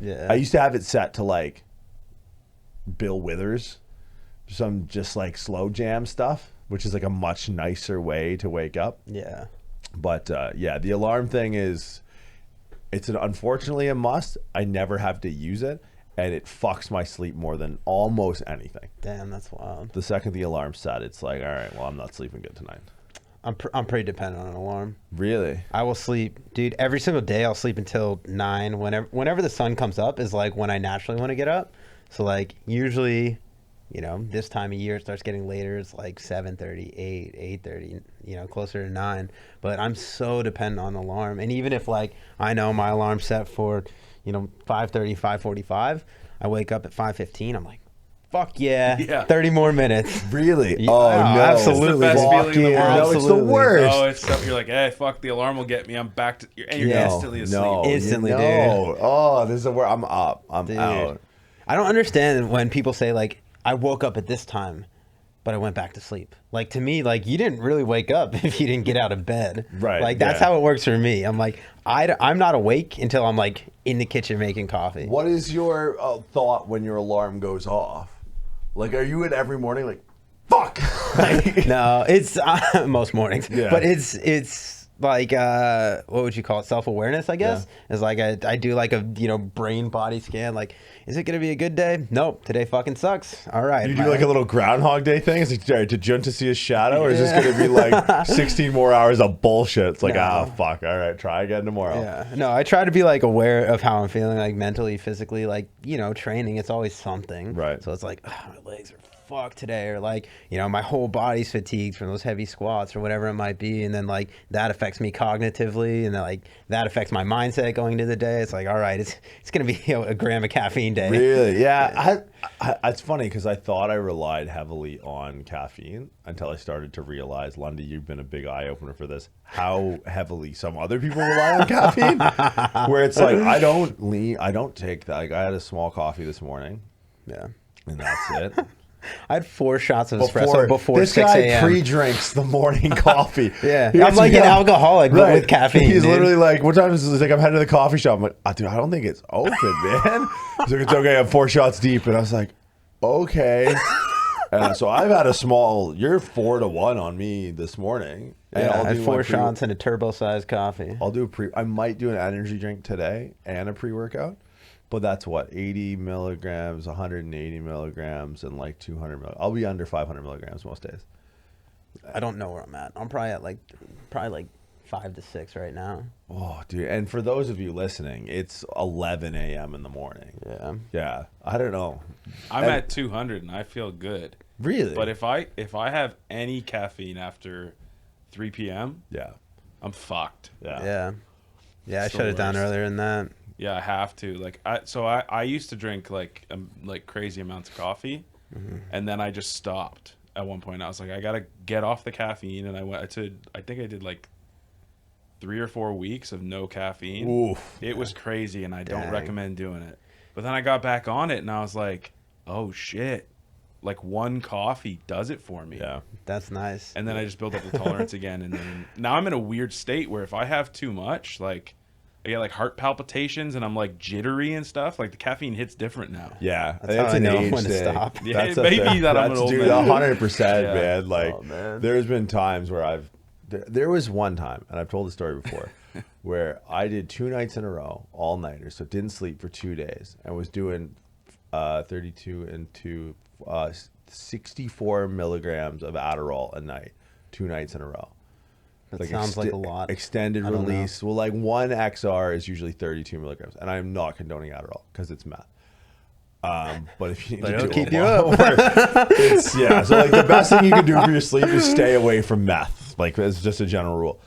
Speaker 2: Yeah.
Speaker 3: I used to have it set to like Bill Withers, some just like slow jam stuff, which is like a much nicer way to wake up.
Speaker 2: Yeah.
Speaker 3: But yeah, the alarm thing is, it's unfortunately a must. I never have to use it, and it fucks my sleep more than almost anything.
Speaker 2: Damn, that's wild.
Speaker 3: The second the alarm's set, it's like, all right, well, I'm not sleeping good tonight.
Speaker 2: I'm pretty dependent on an alarm.
Speaker 3: Really?
Speaker 2: I will sleep, dude. Every single day, I'll sleep until 9. Whenever the sun comes up is like when I naturally want to get up. So like usually, this time of year it starts getting later. It's like 7:30, 8, 8:30. Closer to 9. But I'm so dependent on the alarm. And even if like I know my alarm's set for 5:30, 5:45, I wake up at 5:15. I'm like, fuck yeah. 30 more minutes.
Speaker 3: Really?
Speaker 2: Yeah,
Speaker 3: oh no!
Speaker 1: It's
Speaker 2: absolutely.
Speaker 1: the best feeling in the world.
Speaker 3: No, it's the
Speaker 2: Absolutely.
Speaker 3: worst.
Speaker 1: Oh, it's stuff you're like, hey, fuck, the alarm will get me. I'm back to, and you're instantly asleep.
Speaker 3: No,
Speaker 2: Instantly,
Speaker 3: no.
Speaker 2: dude.
Speaker 3: Oh, this is where I'm up. I'm
Speaker 2: Dude.
Speaker 3: out.
Speaker 2: I don't understand when people say like I woke up at this time, but I went back to sleep. Like to me, like you didn't really wake up if you didn't get out of bed.
Speaker 3: Right,
Speaker 2: Like that's
Speaker 3: yeah.
Speaker 2: how it works for me. I'm like I'm not awake until I'm like in the kitchen making coffee.
Speaker 3: What is your thought when your alarm goes off? Like, are you in every morning like, fuck?
Speaker 2: No, it's most mornings.
Speaker 3: Yeah.
Speaker 2: But it's like what would you call it? Self-awareness, I guess. It's like I do like a brain body scan. Like, is it gonna be a good day? Nope. Today fucking sucks. All right.
Speaker 3: You do like a little Groundhog Day thing? It's like, did Jiunta see his shadow? Or is this going to be like 16 more hours of bullshit? It's like, fuck. All right, try again tomorrow.
Speaker 2: Yeah. No, I try to be like aware of how I'm feeling, like mentally, physically, like, training. It's always something.
Speaker 3: Right.
Speaker 2: So it's like, my legs are fucked today, or like, my whole body's fatigued from those heavy squats or whatever it might be. And then like that affects me cognitively, and then like that affects my mindset going into the day. It's like, all right, it's going to be a gram of caffeine day.
Speaker 3: Really? Yeah. It's funny because I thought I relied heavily on caffeine until I started to realize, Lundy, you've been a big eye opener for this, how heavily some other people rely on caffeine. Where it's like, I don't take that. Like I had a small coffee this morning.
Speaker 2: Yeah.
Speaker 3: And that's it.
Speaker 2: I had 4 shots of espresso before
Speaker 3: this
Speaker 2: 6
Speaker 3: guy
Speaker 2: a.m.
Speaker 3: pre-drinks the morning coffee.
Speaker 2: Yeah,
Speaker 3: He
Speaker 2: I'm
Speaker 3: gets
Speaker 2: like
Speaker 3: me
Speaker 2: an
Speaker 3: up.
Speaker 2: alcoholic, but with caffeine.
Speaker 3: He's
Speaker 2: dude.
Speaker 3: literally like, what time is it? He's like, I'm heading to the coffee shop. I'm like, dude, I don't think it's open, man. He's like, it's okay. I'm 4 shots deep. And I was like, okay. So I've had a small, you're 4-1 on me this morning. And
Speaker 2: Yeah, I had
Speaker 3: do
Speaker 2: 4
Speaker 3: my
Speaker 2: shots and a turbo-sized coffee.
Speaker 3: I'll do I might do an energy drink today and a pre-workout. But that's what, 80 milligrams, 180 milligrams, and like 200 milligrams. I'll be under 500 milligrams most days.
Speaker 2: I don't know where I'm at. I'm probably at like 5 to 6 right now.
Speaker 3: Oh, dude. And for those of you listening, it's 11 a.m. in the morning.
Speaker 2: Yeah.
Speaker 3: Yeah. I don't know.
Speaker 1: I'm at 200 and I feel good.
Speaker 3: Really?
Speaker 1: But if I have any caffeine after 3 p.m.,
Speaker 3: yeah.
Speaker 1: I'm fucked.
Speaker 3: Yeah.
Speaker 2: Yeah, I
Speaker 1: It's the
Speaker 2: shut it down
Speaker 1: worst.
Speaker 2: earlier than that.
Speaker 1: Yeah, I have to. Like, I used to drink like crazy amounts of coffee, and then I just stopped at one point. I was like, I gotta get off the caffeine, and I think I did like 3 or 4 weeks of no caffeine.
Speaker 3: Oof.
Speaker 1: It was crazy, and I don't
Speaker 2: Dang.
Speaker 1: recommend doing it. But then I got back on it, and I was like, oh shit, like one coffee does it for me.
Speaker 3: Yeah.
Speaker 2: That's nice.
Speaker 1: And then I just built up the tolerance again, and then now I'm in a weird state where if I have too much, like I get like heart palpitations and I'm like jittery and stuff. Like the caffeine hits different now.
Speaker 3: Yeah.
Speaker 2: That's how I
Speaker 3: an
Speaker 2: know
Speaker 3: age
Speaker 2: when to
Speaker 3: thing.
Speaker 2: stop.
Speaker 1: Yeah,
Speaker 3: That's a
Speaker 1: maybe
Speaker 3: thing.
Speaker 1: that I'm an
Speaker 3: That's,
Speaker 1: old
Speaker 3: dude,
Speaker 1: man.
Speaker 3: 100%,
Speaker 1: Yeah.
Speaker 3: man. Like,
Speaker 2: Oh, man.
Speaker 3: there's been times where there was one time, and I've told the story before, where I did 2 nights in a row, all-nighters, so didn't sleep for 2 days. I was doing 32 and 2, 64 milligrams of Adderall a night, 2 nights in a row.
Speaker 2: That sounds like a lot.
Speaker 3: Extended
Speaker 2: I don't know.
Speaker 3: release. Well, like 1 XR is usually 32 milligrams, and I am not condoning Adderall because it's meth. But if you need
Speaker 2: But
Speaker 3: to
Speaker 2: it'll
Speaker 3: do
Speaker 2: keep
Speaker 3: a
Speaker 2: you
Speaker 3: lot
Speaker 2: up.
Speaker 3: more, yeah. So like the best thing you can do for your sleep is stay away from meth. Like it's just a general rule.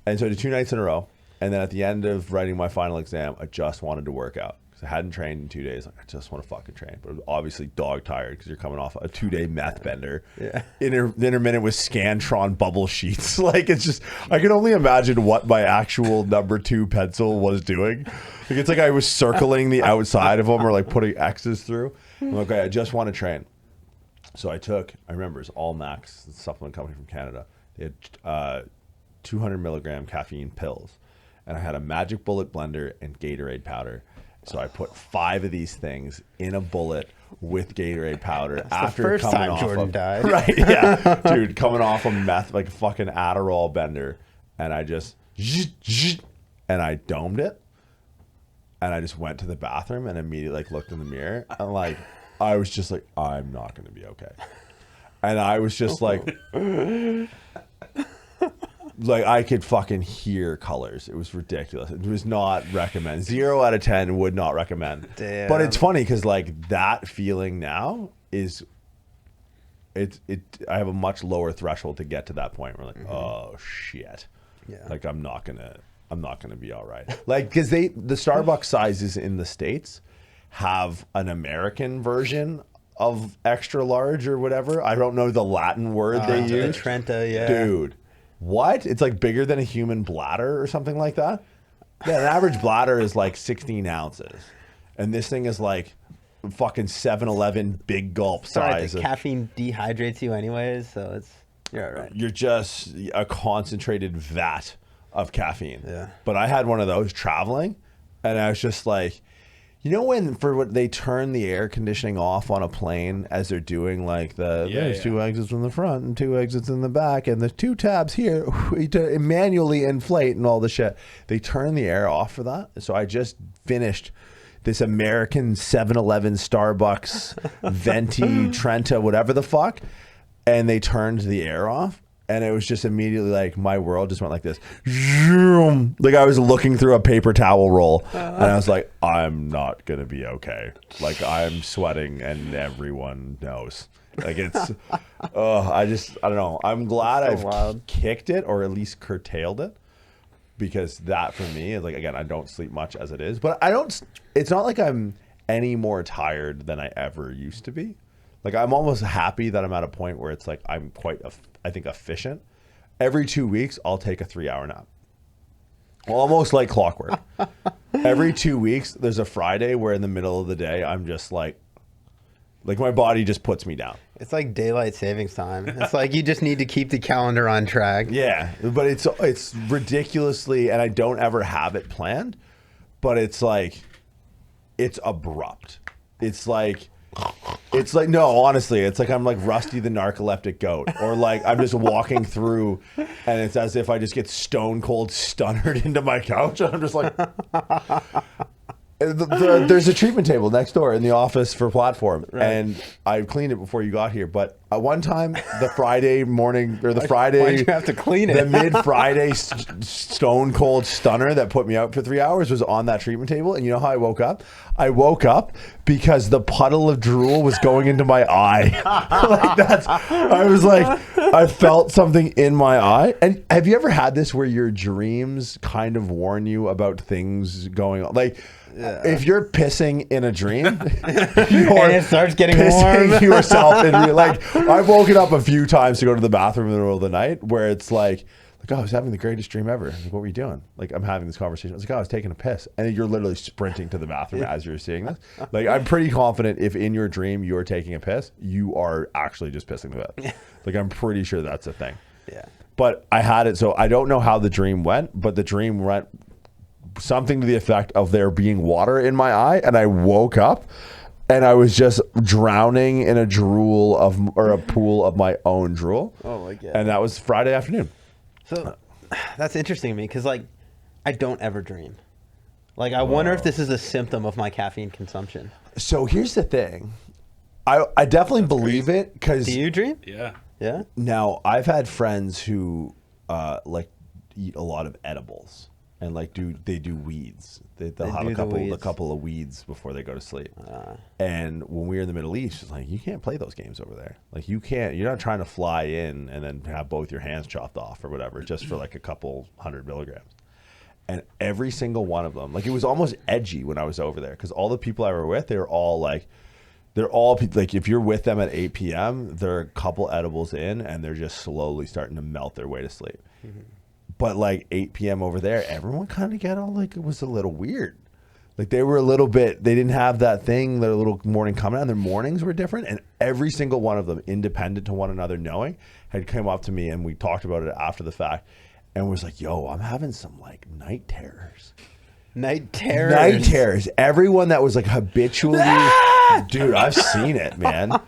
Speaker 3: And so I did 2 nights in a row, and then at the end of writing my final exam, I just wanted to work out because I hadn't trained in 2 days. Like I just want to fucking train, but I was obviously dog tired because you're coming off a 2-day meth bender.
Speaker 2: Yeah.
Speaker 3: Intermittent with Scantron bubble sheets. Like it's just, I can only imagine what my actual number 2 pencil was doing. Like it's like I was circling the outside of them or like putting X's through. I'm like, okay, I just want to train. So I remember it's All Max, the supplement company from Canada. They had 200 milligram caffeine pills. And I had a Magic Bullet blender and Gatorade powder. So I put 5 of these things in a bullet with Gatorade powder after
Speaker 2: the first
Speaker 3: coming
Speaker 2: time
Speaker 3: off
Speaker 2: Jordan
Speaker 3: of,
Speaker 2: died.
Speaker 3: Right, yeah. Dude, coming off of meth, like a fucking Adderall bender. And I just, and I domed it. And I just went to the bathroom and immediately like looked in the mirror. And like, I was just like, I'm not going to be okay. And I was just like, like I could fucking hear colors. It was ridiculous. It was not recommend. 0 out of 10 would not recommend.
Speaker 2: Damn.
Speaker 3: But it's funny because like that feeling now is I have a much lower threshold to get to that point where like, oh shit.
Speaker 2: Yeah.
Speaker 3: Like I'm not gonna be all right. Like because the Starbucks sizes in the States have an American version of extra large or whatever. I don't know the Latin word they
Speaker 2: The
Speaker 3: use.
Speaker 2: Trenta, yeah.
Speaker 3: Dude, what? It's like bigger than a human bladder or something like that? Yeah, an average bladder is like 16 ounces. And this thing is like fucking 7-Eleven big gulp
Speaker 2: Sorry,
Speaker 3: size.
Speaker 2: the caffeine dehydrates you anyways, so you're all right.
Speaker 3: You're just a concentrated vat of caffeine.
Speaker 2: Yeah.
Speaker 3: But I had one of those traveling, and I was just like, you know when they turn the air conditioning off on a plane as they're doing like there's 2 exits in the front and 2 exits in the back and there's 2 tabs here to manually inflate and all the shit. They turn the air off for that. So I just finished this American 7-Eleven Starbucks Venti Trenta whatever the fuck, and they turned the air off. And it was just immediately like my world just went like this. Zoom. Like I was looking through a paper towel roll and I was like, I'm not going to be okay. Like I'm sweating and everyone knows. Like it's, I don't know. I'm glad
Speaker 2: So
Speaker 3: I've
Speaker 2: wild.
Speaker 3: kicked it or at least curtailed it because that for me is like, again, I don't sleep much as it is, but it's not like I'm any more tired than I ever used to be. Like I'm almost happy that I'm at a point where it's like I'm quite, I think, efficient. Every 2 weeks, I'll take a 3-hour nap. Almost like clockwork. Every 2 weeks, there's a Friday where in the middle of the day, I'm just like my body just puts me down.
Speaker 2: It's like daylight savings time. It's like you just need to keep the calendar on track.
Speaker 3: Yeah, but it's ridiculously, and I don't ever have it planned, but it's like, it's abrupt. It's like no, honestly, it's like I'm like Rusty the narcoleptic goat, or like I'm just walking through, and it's as if I just get stone cold stunnered into my couch, and I'm just like. There's a treatment table next door in the office for platform, and I cleaned it before you got here. But one time, the Friday morning or the Friday,
Speaker 2: Why'd you have to clean it?
Speaker 3: The mid-Friday stone cold stunner that put me out for 3 hours was on that treatment table. And you know how I woke up? I woke up because the puddle of drool was going into my eye. I was like, I felt something in my eye. And have you ever had this where your dreams kind of warn you about things going on? Like. Yeah. If you're pissing in a dream,
Speaker 2: and it starts getting
Speaker 3: pissing
Speaker 2: warm.
Speaker 3: yourself in real. Like I've woken up a few times to go to the bathroom in the middle of the night, where it's like, oh, I was having the greatest dream ever. Like, what were you doing? Like, I'm having this conversation. I was like, oh, I was taking a piss, and you're literally sprinting to the bathroom as you're seeing this. Like, I'm pretty confident if in your dream you're taking a piss, you are actually just pissing the bed. Like, I'm pretty sure that's a thing.
Speaker 2: Yeah.
Speaker 3: But I had it, so I don't know how the dream went, but the dream went something to the effect of there being water in my eye, and I woke up and I was just drowning in a drool or a pool of my own drool.
Speaker 2: Oh my God.
Speaker 3: And that was Friday afternoon.
Speaker 2: So that's interesting to me because like I don't ever dream. Like I wonder if this is a symptom of my caffeine consumption.
Speaker 3: So here's the thing. I definitely believe it because
Speaker 2: Do you dream?
Speaker 1: Yeah.
Speaker 2: Yeah.
Speaker 3: now I've had friends who like eat a lot of edibles. And like they do weeds. They'll have a couple of weeds before they go to sleep. And when we were in the Middle East, it's like you can't play those games over there. Like you can't. You're not trying to fly in and then have both your hands chopped off or whatever, just for like a couple 100 milligrams. And every single one of them, like it was almost edgy when I was over there because all the people I were with, they're all like if you're with them at 8 p.m., they're a couple edibles in and they're just slowly starting to melt their way to sleep. Mm-hmm. But like 8 p.m. over there, everyone kind of got all like it was a little weird. Like they were a little bit, they didn't have that thing, their little morning coming out. Their mornings were different. And every single one of them, independent to one another, knowing, had come up to me and we talked about it after the fact and was like, yo, I'm having some like night terrors.
Speaker 2: Night terrors.
Speaker 3: Night terrors. Everyone that was like habitually, dude, I've seen it, man.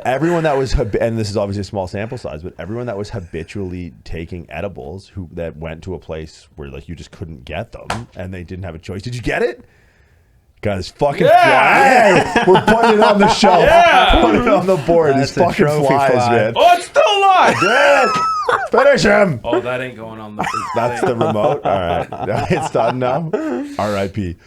Speaker 3: Everyone that was, and this is obviously a small sample size, but everyone that was habitually taking edibles that went to a place where like you just couldn't get them and they didn't have a choice. Did you get it? Guys, fucking fly. Hey, we're putting it on the shelf. Yeah. Put it on the board.
Speaker 2: That's
Speaker 3: these fucking flies, man.
Speaker 1: Oh, it's still alive.
Speaker 3: Yeah. Finish him.
Speaker 1: Oh, that ain't going on the
Speaker 3: That's the remote. All right. It's done now. R.I.P.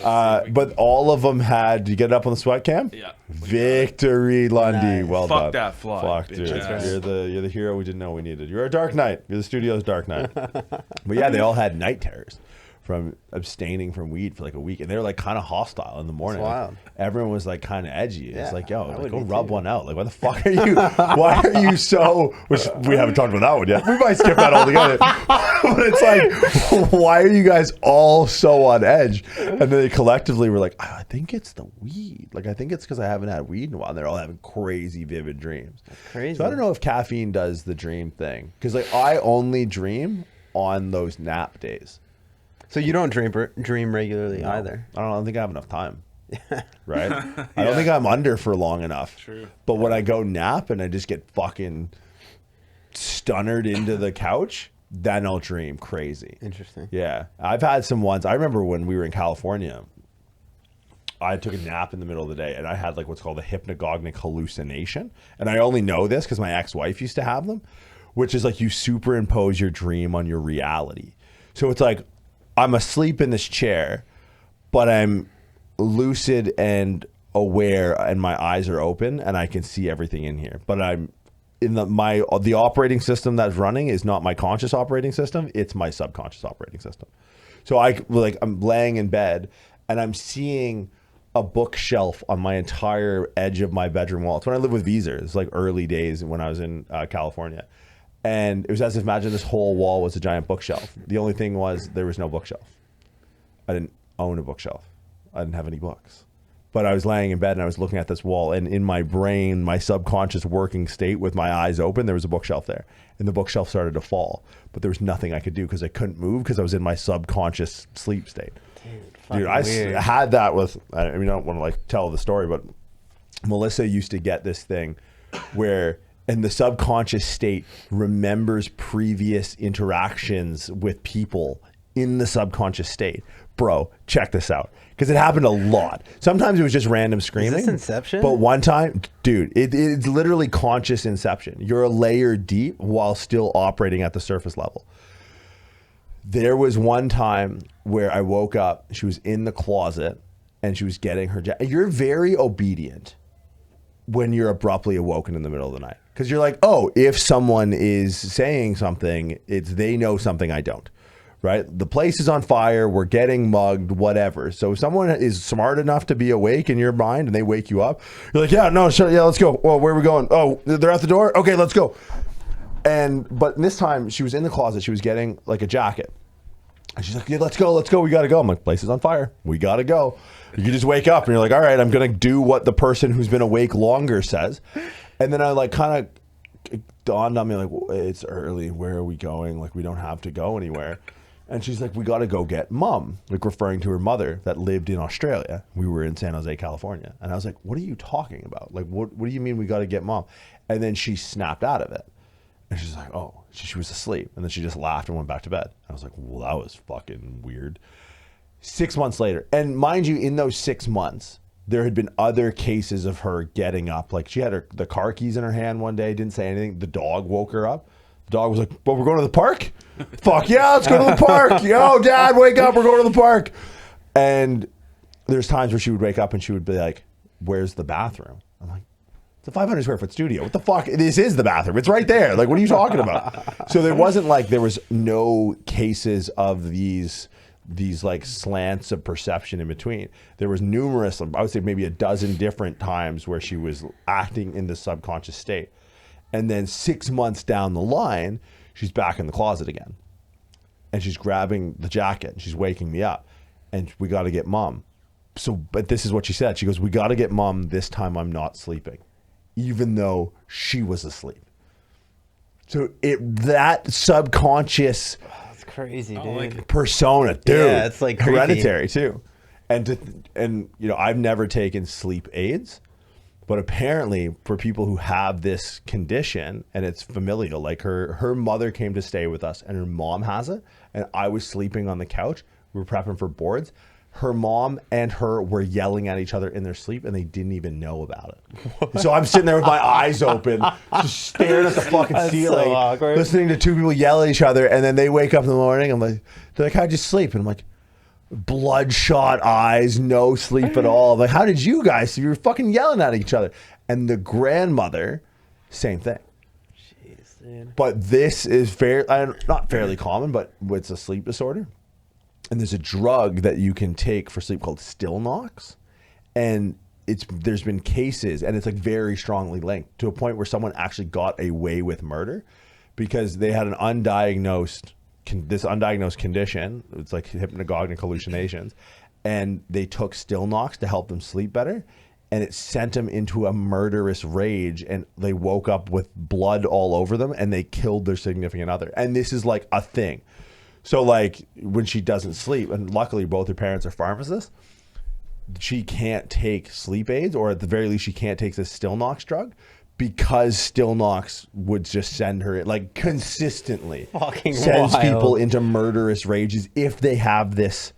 Speaker 3: But all of them had. Did you get it up on the sweat cam?
Speaker 1: Yeah.
Speaker 3: Victory, Lundy.
Speaker 2: Nice.
Speaker 3: Well
Speaker 1: Fuck
Speaker 3: done.
Speaker 1: that fly.
Speaker 3: Fuck, dude.
Speaker 1: Right.
Speaker 3: You're the hero we didn't know we needed. You're a Dark Knight. You're the studio's Dark Knight. But yeah, they all had night terrors from abstaining from weed for like a week, and they were like kind of hostile in the morning.
Speaker 2: That's wild.
Speaker 3: Like, everyone was like kind of edgy. It's like, yo, like, go
Speaker 2: be
Speaker 3: rub
Speaker 2: too.
Speaker 3: one out. Like, why the fuck are you? Why are you so? Which we haven't talked about that one yet. We might skip that altogether. But it's like, why are you guys all so on edge? And then they collectively were like, I think it's the weed. Like, I think it's because I haven't had weed in a while. And they're all having crazy vivid dreams.
Speaker 2: That's crazy.
Speaker 3: So I don't know if caffeine does the dream thing because like I only dream on those nap days.
Speaker 2: So you don't dream regularly either.
Speaker 3: I don't think I have enough time. Right? I don't think I'm under for long enough.
Speaker 1: True.
Speaker 3: But when I go nap and I just get fucking stunnered into the couch, then I'll dream crazy.
Speaker 2: Interesting.
Speaker 3: Yeah. I've had some ones. I remember when we were in California, I took a nap in the middle of the day and I had like what's called a hypnagogic hallucination. And I only know this because my ex-wife used to have them, which is like you superimpose your dream on your reality. So it's like, I'm asleep in this chair, but I'm lucid and aware and my eyes are open and I can see everything in here. But I'm in the operating system that's running is not my conscious operating system, it's my subconscious operating system. So I'm laying in bed and I'm seeing a bookshelf on my entire edge of my bedroom wall. It's when I lived with Visa. It's like early days when I was in California. And it was as if imagine this whole wall was a giant bookshelf. The only thing was there was no bookshelf. I didn't own a bookshelf. I didn't have any books. but I was laying in bed and I was looking at this wall, and in my brain, my subconscious working state with my eyes open, there was a bookshelf there, and the bookshelf started to fall, but there was nothing I could do because I couldn't move because I was in my subconscious sleep state. Dude, I had that with, I mean, I don't want to like tell the story, but Melissa used to get this thing where in the subconscious state remembers previous interactions with people in the subconscious state. Bro, check this out. Because it happened a lot. Sometimes it was just random screaming.
Speaker 2: Is this Inception?
Speaker 3: But one time, dude, it's literally conscious inception. You're a layer deep while still operating at the surface level. There was one time where I woke up, she was in the closet and she was getting her jacket. You're very obedient when you're abruptly awoken in the middle of the night. Because you're like, oh, if someone is saying something, it's they know something I don't. Right? The place is on fire. We're getting mugged, whatever. So if someone is smart enough to be awake in your mind and they wake you up, you're like, yeah, no, sure, yeah, let's go. Oh, where are we going? Oh, they're at the door? Okay, let's go. But this time she was in the closet. She was getting like a jacket. And she's like, yeah, let's go. We got to go. I'm like, place is on fire. We got to go. You just wake up and you're like, all right, I'm going to do what the person who's been awake longer says. And then I like kind of dawned on me like, well, it's early. Where are we going? Like, we don't have to go anywhere. And she's like, we got to go get mom, like referring to her mother that lived in Australia. We were in San Jose, California. And I was like, what are you talking about? Like, what do you mean we got to get mom? And then she snapped out of it. And she's like, oh, she was asleep. And then she just laughed and went back to bed. I was like, well, that was fucking weird. 6 months later. And mind you, in those 6 months, there had been other cases of her getting up. Like she had the car keys in her hand one day, didn't say anything. The dog woke her up. The dog was like, well, we're going to the park? Fuck yeah, let's go to the park. Yo, Dad, wake up. We're going to the park. And there's times where she would wake up and she would be like, where's the bathroom? I'm like, it's a 500 square foot studio. What the fuck? This is the bathroom. It's right there. Like, what are you talking about? So there wasn't like, there was no cases of these like slants of perception in between. There was numerous, I would say maybe a dozen different times where she was acting in the subconscious state. And then 6 months down the line, she's back in the closet again. And she's grabbing the jacket and she's waking me up. And we got to get mom. So, but this is what she said. She goes, we got to get mom this time I'm not sleeping. Even though she was asleep. So that subconscious
Speaker 2: crazy, dude.
Speaker 1: Like,
Speaker 3: persona, dude.
Speaker 2: Yeah, it's like creepy.
Speaker 3: Hereditary too. And you know, I've never taken sleep aids, but apparently for people who have this condition and it's familial, like her mother came to stay with us and her mom has it, and I was sleeping on the couch. We were prepping for boards. Her mom and her were yelling at each other in their sleep and they didn't even know about it. So I'm sitting there with my eyes open, just staring at the fucking ceiling,
Speaker 2: so awkward.
Speaker 3: listening to two people yell at each other, and then they wake up in the morning. I'm like, they're like, how'd you sleep? And I'm like, bloodshot eyes, no sleep at all. I'm like, how did you guys? You were fucking yelling at each other. And the grandmother, same thing.
Speaker 2: Jeez, dude.
Speaker 3: But this is not fairly common, but it's a sleep disorder. And there's a drug that you can take for sleep called Stilnox. And there's been cases, and it's like very strongly linked to a point where someone actually got away with murder because they had an undiagnosed condition. It's like hypnagogic hallucinations. And they took Stilnox to help them sleep better. And it sent them into a murderous rage. And they woke up with blood all over them and they killed their significant other. And this is like a thing. So like when she doesn't sleep, and luckily both her parents are pharmacists, she can't take sleep aids, or at the very least she can't take this Stilnox drug because Stilnox would just send her, like consistently
Speaker 2: Fucking
Speaker 3: sends
Speaker 2: wild.
Speaker 3: people into murderous rages if they have this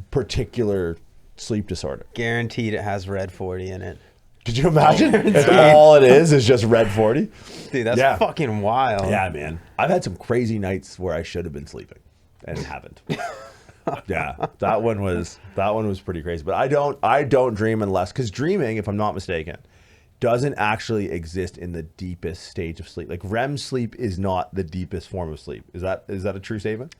Speaker 3: particular sleep disorder.
Speaker 2: Guaranteed it has red 40 in it.
Speaker 3: Could you imagine? If all it is just red 40?
Speaker 2: Dude, that's
Speaker 3: Yeah.
Speaker 2: fucking wild.
Speaker 3: Yeah, man. I've had some crazy nights where I should have been sleeping and haven't. Yeah, that one was pretty crazy. But I don't dream unless, because dreaming, if I'm not mistaken, doesn't actually exist in the deepest stage of sleep. Like REM sleep is not the deepest form of sleep. Is that a true statement?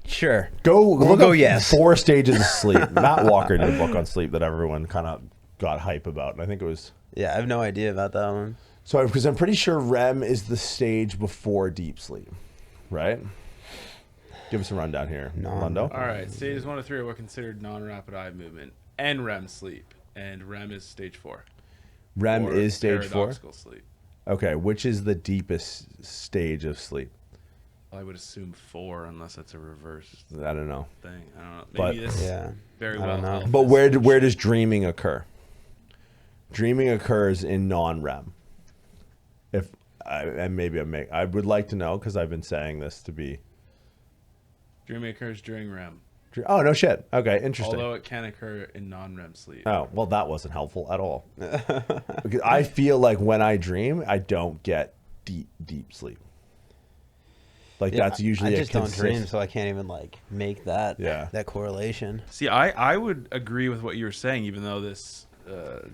Speaker 2: Sure.
Speaker 3: We'll
Speaker 2: go
Speaker 3: up
Speaker 2: yes.
Speaker 3: 4 stages of sleep. Matt Walker did a book on sleep that everyone kind of got hype about, and I think it was.
Speaker 2: Yeah, I have no idea about that one.
Speaker 3: So, because I'm pretty sure REM is the stage before deep sleep, right? Give us a rundown here,
Speaker 2: No.
Speaker 3: Lundo.
Speaker 1: all right, stages 1 to 3 are what considered non-rapid eye movement. and REM sleep, and REM is stage 4.
Speaker 3: REM
Speaker 1: Or
Speaker 3: is stage 4.
Speaker 1: paradoxical sleep.
Speaker 3: Okay, which is the deepest stage of sleep?
Speaker 1: I would assume 4, unless it's a reverse
Speaker 3: I don't know.
Speaker 1: thing. I don't know.
Speaker 3: But-
Speaker 1: Maybe this very
Speaker 2: I
Speaker 1: well.
Speaker 2: don't know.
Speaker 1: helps
Speaker 3: But
Speaker 1: us
Speaker 3: where does dreaming occur? Dreaming occurs in non-REM. I would like to know, because I've been saying this to be.
Speaker 1: Dreaming occurs during REM,
Speaker 3: Oh, no shit. Okay, interesting.
Speaker 1: although it can occur in non-REM sleep.
Speaker 3: Oh, well, that wasn't helpful at all. Because I feel like when I dream, I don't get deep sleep. Like that's usually
Speaker 2: I just don't dream, so I can't even like make that that correlation.
Speaker 1: See, I would agree with what you were saying, even though this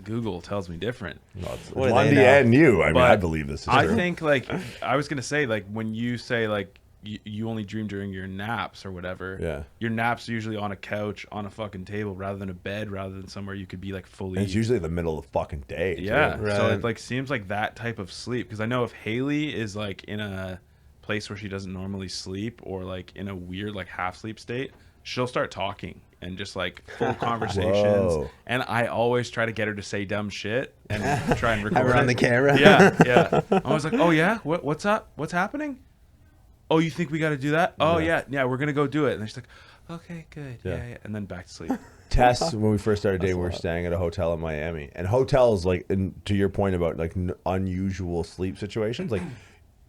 Speaker 1: Google tells me different.
Speaker 2: What do
Speaker 3: One
Speaker 2: they
Speaker 3: the
Speaker 2: know?
Speaker 3: and you. I mean,
Speaker 1: But
Speaker 3: I believe this is
Speaker 1: I
Speaker 3: true.
Speaker 1: think like I was gonna say, like, when you say like you only dream during your naps or whatever.
Speaker 3: Yeah.
Speaker 1: Your naps are usually on a couch, on a fucking table, rather than a bed, rather than somewhere you could be like fully.
Speaker 3: And it's usually the middle of the fucking day.
Speaker 1: Yeah.
Speaker 3: Too.
Speaker 2: Right.
Speaker 1: So it like seems like that type of sleep, because I know if Haley is like in a place where she doesn't normally sleep, or like in a weird like half sleep state, she'll start talking and just like full conversations.
Speaker 3: Whoa.
Speaker 1: And I always try to get her to say dumb shit and try and record
Speaker 2: Have her on
Speaker 1: it.
Speaker 2: the camera.
Speaker 1: Yeah. I was like, oh yeah, what's up? What's happening? Oh, you think we got to do that? Oh yeah, we're gonna go do it. And then she's like, okay, good, yeah. And then back to sleep.
Speaker 3: Tess, when we first started dating, we were staying at a hotel in Miami, and hotels, like, to your point about like unusual sleep situations, like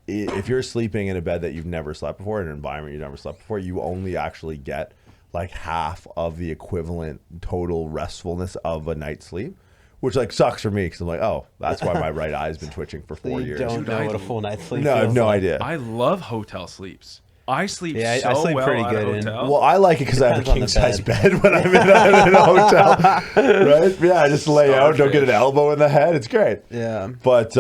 Speaker 3: if you're sleeping in a bed that you've never slept before, in an environment you've never slept before, you only actually get like half of the equivalent total restfulness of a night's sleep, which like sucks for me, because I'm like, oh, that's why my right eye's been twitching for 4
Speaker 2: You
Speaker 3: years.
Speaker 2: don't
Speaker 1: Dude,
Speaker 2: know
Speaker 1: I-
Speaker 2: what a full night's sleep
Speaker 3: No, I have
Speaker 2: feels
Speaker 3: no
Speaker 2: like.
Speaker 3: idea.
Speaker 1: I love hotel sleeps. I sleep
Speaker 2: Yeah, I
Speaker 1: so
Speaker 2: sleep
Speaker 1: well
Speaker 2: pretty
Speaker 1: at
Speaker 2: good
Speaker 1: a
Speaker 2: in-
Speaker 1: hotel.
Speaker 3: Well, I like it because I have a
Speaker 2: Depends on the
Speaker 3: king size bed when I'm in a hotel, right? Yeah, I just lay out, don't get an elbow in the head. It's great.
Speaker 2: Yeah.
Speaker 3: But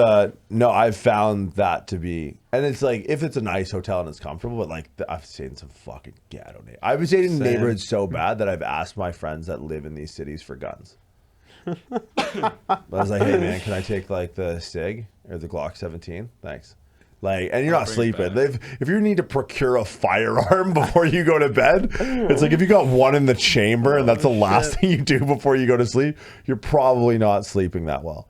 Speaker 3: no, I've found that to be, and it's like if it's a nice hotel and it's comfortable, but like I've stayed in some fucking ghetto neighborhoods. I've been staying in neighborhoods so bad that I've asked my friends that live in these cities for guns. I was like, hey man, can I take like the SIG or the Glock 17? Thanks. Like, and you're not
Speaker 1: bring it
Speaker 3: sleeping.
Speaker 1: back.
Speaker 3: If you need to procure a firearm before you go to bed, it's like if you got one in the chamber and that's the last thing you do before you go to sleep, you're probably not sleeping that well.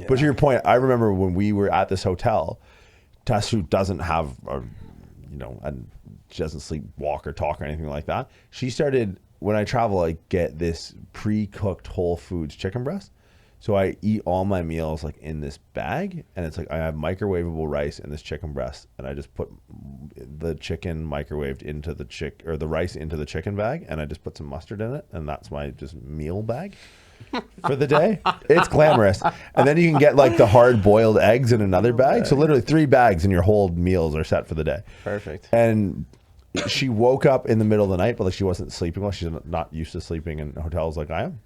Speaker 3: But to your point, I remember when we were at this hotel, Tess, who doesn't have, and she doesn't sleep, walk, or talk or anything like that. She started, when I travel, I get this pre-cooked Whole Foods chicken breast. So I eat all my meals like in this bag, and it's like I have microwavable rice in this chicken breast, and I just put the chicken microwaved into the rice into the chicken bag, and I just put some mustard in it, and that's my just meal bag for the day. It's glamorous. And then you can get like the hard boiled eggs in another bag. So literally 3 bags and your whole meals are set for the day.
Speaker 2: Perfect.
Speaker 3: And she woke up in the middle of the night, but like she wasn't sleeping well. She's not used to sleeping in hotels like I am.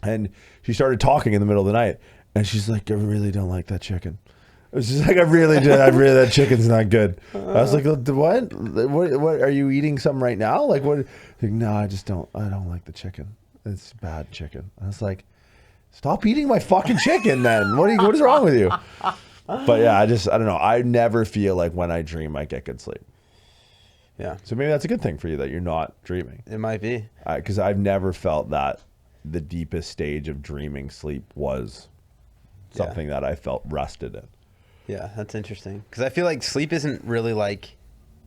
Speaker 3: And she started talking in the middle of the night, and she's like, I really don't like that chicken. It was just like, that chicken's not good. I was like, what? What are you eating some right now? Like, what? Like, no, I don't like the chicken. It's bad chicken. I was like, stop eating my fucking chicken then. What is wrong with you? But yeah, I don't know. I never feel like when I dream, I get good sleep.
Speaker 2: Yeah.
Speaker 3: So maybe that's a good thing for you that you're not dreaming.
Speaker 2: It might be.
Speaker 3: Because I've never felt that the deepest stage of dreaming sleep was something that I felt rested in.
Speaker 2: Yeah, that's interesting. Because I feel like sleep isn't really like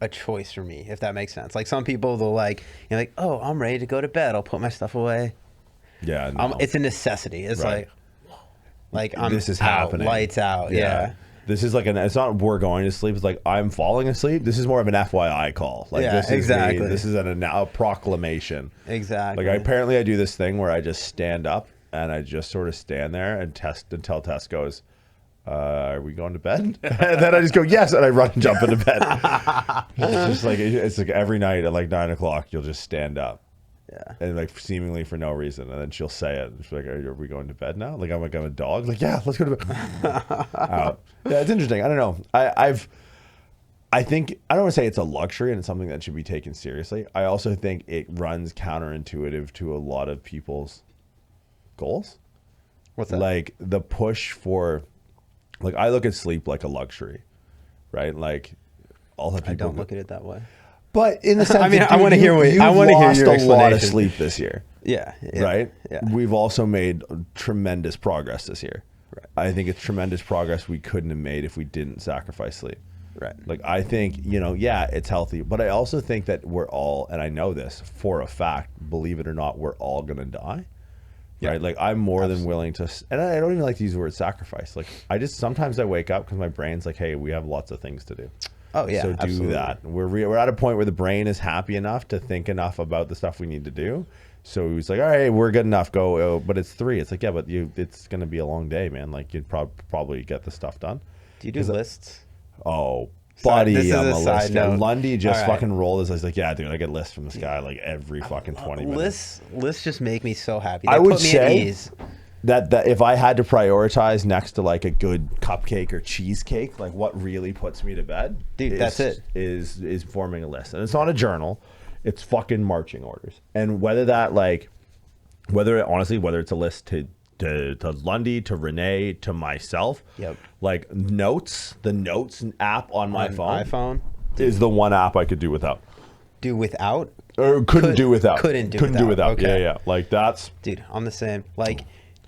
Speaker 2: a choice for me, if that makes sense. Like some people, they'll like, you're like, oh, I'm ready to go to bed. I'll put my stuff away.
Speaker 3: Yeah, no.
Speaker 2: It's a necessity. It's
Speaker 3: Right.
Speaker 2: like I'm
Speaker 3: This is
Speaker 2: out,
Speaker 3: happening.
Speaker 2: lights out. Yeah.
Speaker 3: This is like it's not we're going to sleep. It's like I'm falling asleep. This is more of an FYI call. Like
Speaker 2: Yeah,
Speaker 3: this is
Speaker 2: exactly.
Speaker 3: this is a proclamation.
Speaker 2: Exactly.
Speaker 3: Like apparently I do this thing where I just stand up and I just sort of stand there and test until Tess goes, are we going to bed? And then I just go, yes, and I run and jump into bed. it's like every night at like 9 o'clock you'll just stand up.
Speaker 2: Yeah.
Speaker 3: And like seemingly for no reason, and then she'll say it. She's like, "Are we going to bed now?" Like I'm a dog. Like yeah, let's go to bed. Yeah, it's interesting. I don't know. I think I don't want to say it's a luxury and it's something that should be taken seriously. I also think it runs counterintuitive to a lot of people's goals.
Speaker 2: What's that?
Speaker 3: Like the push for, like I look at sleep like a luxury, right? Like all the people.
Speaker 2: I don't look at it that way.
Speaker 3: But in the sense,
Speaker 2: I mean,
Speaker 3: that,
Speaker 2: I wanna hear what-
Speaker 3: you've
Speaker 2: I wanna hear
Speaker 3: lost
Speaker 2: your
Speaker 3: a lot of
Speaker 2: explanation.
Speaker 3: sleep this year.
Speaker 2: Yeah.
Speaker 3: right?
Speaker 2: Yeah.
Speaker 3: We've also made tremendous progress this year.
Speaker 2: Right.
Speaker 3: I think it's tremendous progress we couldn't have made if we didn't sacrifice sleep.
Speaker 2: Right.
Speaker 3: Like, I think, yeah, it's healthy, but I also think that we're all, and I know this for a fact, believe it or not, we're all going to die.
Speaker 1: Yeah.
Speaker 3: Right. Like, I'm more than willing to, and I don't even like to use the word sacrifice. Like, sometimes I wake up because my brain's like, hey, we have lots of things to do.
Speaker 2: Oh yeah.
Speaker 3: So do
Speaker 2: absolutely.
Speaker 3: that. We're at a point where the brain is happy enough to think enough about the stuff we need to do. So he's like, all right, we're good enough. Go. Oh, but it's 3. It's like, yeah, but it's going to be a long day, man. Like, you'd probably get the stuff done.
Speaker 2: Do you do lists?
Speaker 3: Oh,
Speaker 2: Sorry,
Speaker 3: buddy,
Speaker 2: this is
Speaker 3: I'm
Speaker 2: a
Speaker 3: a
Speaker 2: side
Speaker 3: list guy.
Speaker 2: note.
Speaker 3: Lundy just
Speaker 2: All right.
Speaker 3: fucking rolled his. I was like, yeah, dude, I get lists from this guy like every fucking 20 minutes.
Speaker 2: Lists just make me so happy.
Speaker 3: I
Speaker 2: They
Speaker 3: would
Speaker 2: put me at
Speaker 3: say
Speaker 2: ease.
Speaker 3: that if I had to prioritize next to like a good cupcake or cheesecake, like what really puts me to bed,
Speaker 2: Dude, that's it.
Speaker 3: Is forming a list, and it's not a journal, it's fucking marching orders. And whether it's a list to Lundy, to Renee, to myself,
Speaker 2: Yep.
Speaker 3: like the notes app on my
Speaker 2: iPhone.
Speaker 3: is the one app I could do without.
Speaker 2: Do without?
Speaker 3: Or couldn't do without.
Speaker 2: Couldn't do
Speaker 3: do without.
Speaker 2: Okay.
Speaker 3: Yeah. Like that's.
Speaker 2: Dude, I'm the same. Like,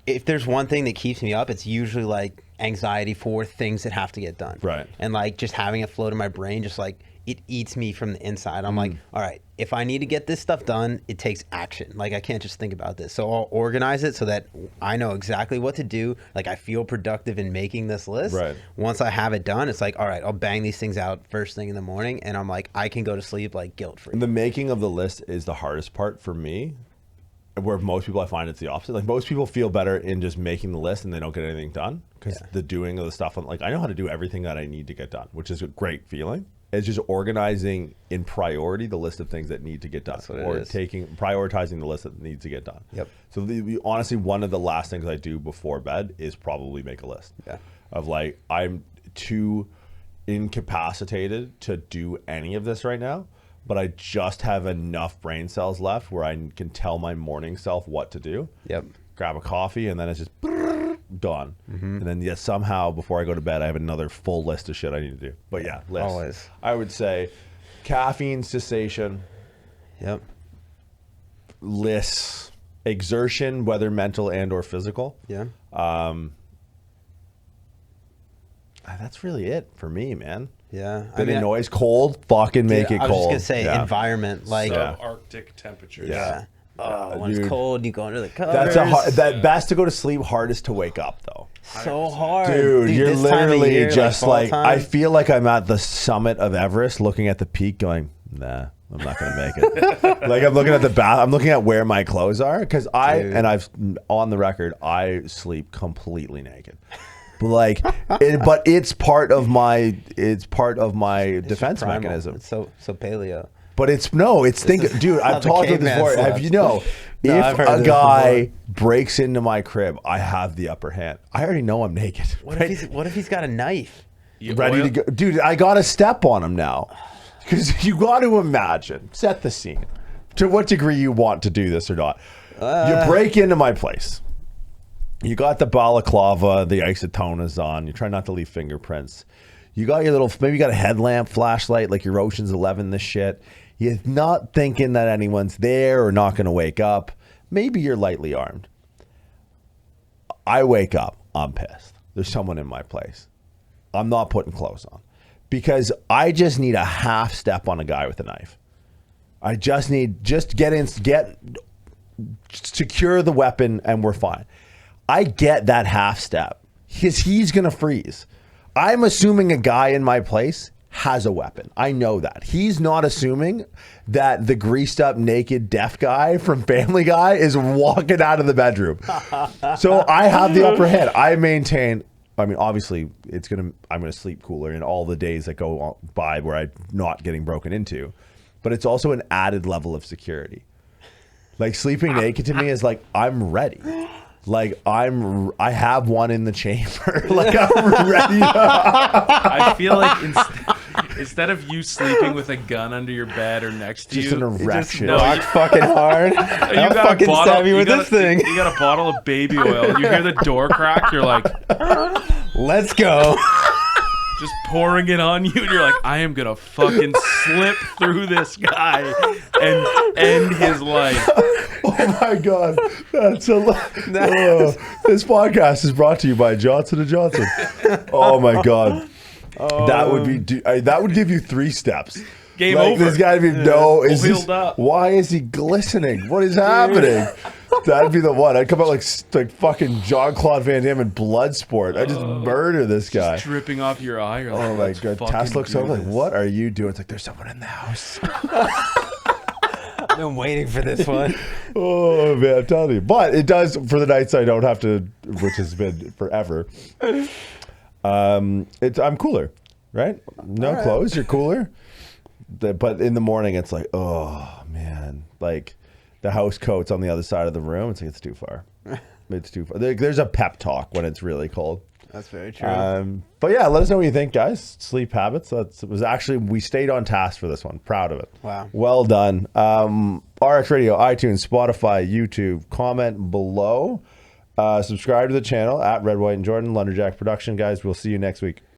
Speaker 2: if there's one thing that keeps me up, it's usually like anxiety for things that have to get done.
Speaker 3: Right.
Speaker 2: And like just having it float in my brain, just like it eats me from the inside. I'm like, all right, if I need to get this stuff done, it takes action. Like, I can't just think about this. So I'll organize it so that I know exactly what to do. Like, I feel productive in making this list.
Speaker 3: Right.
Speaker 2: Once I have it done, it's like, all right, I'll bang these things out first thing in the morning. And I'm like, I can go to sleep like guilt-free.
Speaker 3: The making of the list is the hardest part for me, where most people I find it's the opposite. Like, most people feel better in just making the list and they don't get anything done because the doing of the stuff, like, I know how to do everything that I need to get done, which is a great feeling. It's just organizing in priority the list of things that need to get done, or prioritizing the list that needs to get done.
Speaker 2: Yep.
Speaker 3: So honestly, one of the last things I do before bed is probably make a list.
Speaker 2: Yeah.
Speaker 3: Of like, I'm too incapacitated to do any of this right now, but I just have enough brain cells left where I can tell my morning self what to do.
Speaker 2: Yep.
Speaker 3: Grab a coffee, and then it's just done. And then somehow before I go to bed, I have another full list of shit I need to do. But yeah, list.
Speaker 2: Always.
Speaker 3: I would say caffeine cessation,
Speaker 2: Yep.
Speaker 3: lists, exertion, whether mental and or physical.
Speaker 2: Yeah.
Speaker 3: That's really it for me, man.
Speaker 2: Yeah.
Speaker 3: Bit of noise, cold, fucking make it
Speaker 2: I was
Speaker 3: cold.
Speaker 2: just gonna say environment, like
Speaker 1: Subarctic temperatures.
Speaker 2: yeah. Oh, when
Speaker 3: Dude.
Speaker 2: it's cold, you go under the covers.
Speaker 3: That's best to go to sleep, hardest to wake up though.
Speaker 2: so hard,
Speaker 3: Dude, you're
Speaker 2: this time of
Speaker 3: literally
Speaker 2: year,
Speaker 3: just
Speaker 2: fall
Speaker 3: like,
Speaker 2: time.
Speaker 3: I feel like I'm at the summit of Everest looking at the peak going, nah, I'm not going to make it. Like, I'm looking at the bath, I'm looking at where my clothes are, because I've on the record, I sleep completely naked. Like, but it's part of my defense
Speaker 2: primal.
Speaker 3: mechanism.
Speaker 2: It's so paleo.
Speaker 3: But dude, I've
Speaker 2: the
Speaker 3: talked about this
Speaker 2: caveman
Speaker 3: before.
Speaker 2: slept.
Speaker 3: Have you know,
Speaker 2: No, I've
Speaker 3: if
Speaker 2: heard
Speaker 3: a
Speaker 2: this
Speaker 3: guy breaks into my crib, I have the upper hand. I already know I'm naked.
Speaker 2: What if he's got a knife?
Speaker 3: Ready to go? Dude, I got to step on him now. Because you got to imagine, set the scene. To what degree you want to do this or not. You break into my place. You got the balaclava, the isotonas on. You try not to leave fingerprints. You got your maybe you got a headlamp, flashlight, like your Ocean's 11, this shit. You're not thinking that anyone's there or not going to wake up. Maybe you're lightly armed. I wake up. I'm pissed. There's someone in my place. I'm not putting clothes on because I just need a half step on a guy with a knife. I just need, secure the weapon and we're fine. I get that half step because he's going to freeze. I'm assuming a guy in my place has a weapon. I know that. He's not assuming that the greased up naked deaf guy from Family Guy is walking out of the bedroom. So I have the upper hand. I maintain, I mean, obviously I'm going to sleep cooler in all the days that go by where I'm not getting broken into, but it's also an added level of security. Like, sleeping naked to me is like, I'm ready. Like, I have one in the chamber. Like, I'm ready.
Speaker 1: I feel like instead of you sleeping with a gun under your bed or next to
Speaker 3: Just
Speaker 1: you,
Speaker 3: an erection.
Speaker 1: no,
Speaker 2: Rock fucking hard. I'll fucking stab you with this thing.
Speaker 1: You got a bottle of baby oil. You hear the door crack. You're like,
Speaker 2: Let's go.
Speaker 1: just pouring it on you, and you're like, I am gonna fucking slip through this guy and end his life.
Speaker 3: Oh my God, that's a this podcast is brought to you by Johnson & Johnson. Oh my God, that would give you 3 steps.
Speaker 1: Game over.
Speaker 3: There's got to be why is he glistening? What is happening? That'd be the one. I'd come out like fucking Jean-Claude Van Damme in Bloodsport. I just murder this guy.
Speaker 1: Just dripping off your eye. You're like,
Speaker 3: oh my God. Tess looks over like, what are you doing? It's like, there's someone in the house.
Speaker 2: I've been waiting for this one.
Speaker 3: Oh man, I'm telling you. But it does for the nights I don't have to, which has been forever. I'm cooler, right? No clothes, you're cooler. But in the morning, it's like, oh man, like the house coat's on the other side of the room. It's like, it's too far. It's too far. There's a pep talk when it's really cold.
Speaker 2: That's very true.
Speaker 3: But yeah, let us know what you think, guys. Sleep habits. We stayed on task for this one. Proud of it.
Speaker 2: Wow.
Speaker 3: Well done. RX Radio, iTunes, Spotify, YouTube. Comment below. Subscribe to the channel at Red, White, and Jordan, Lunderjack Production, guys. We'll see you next week.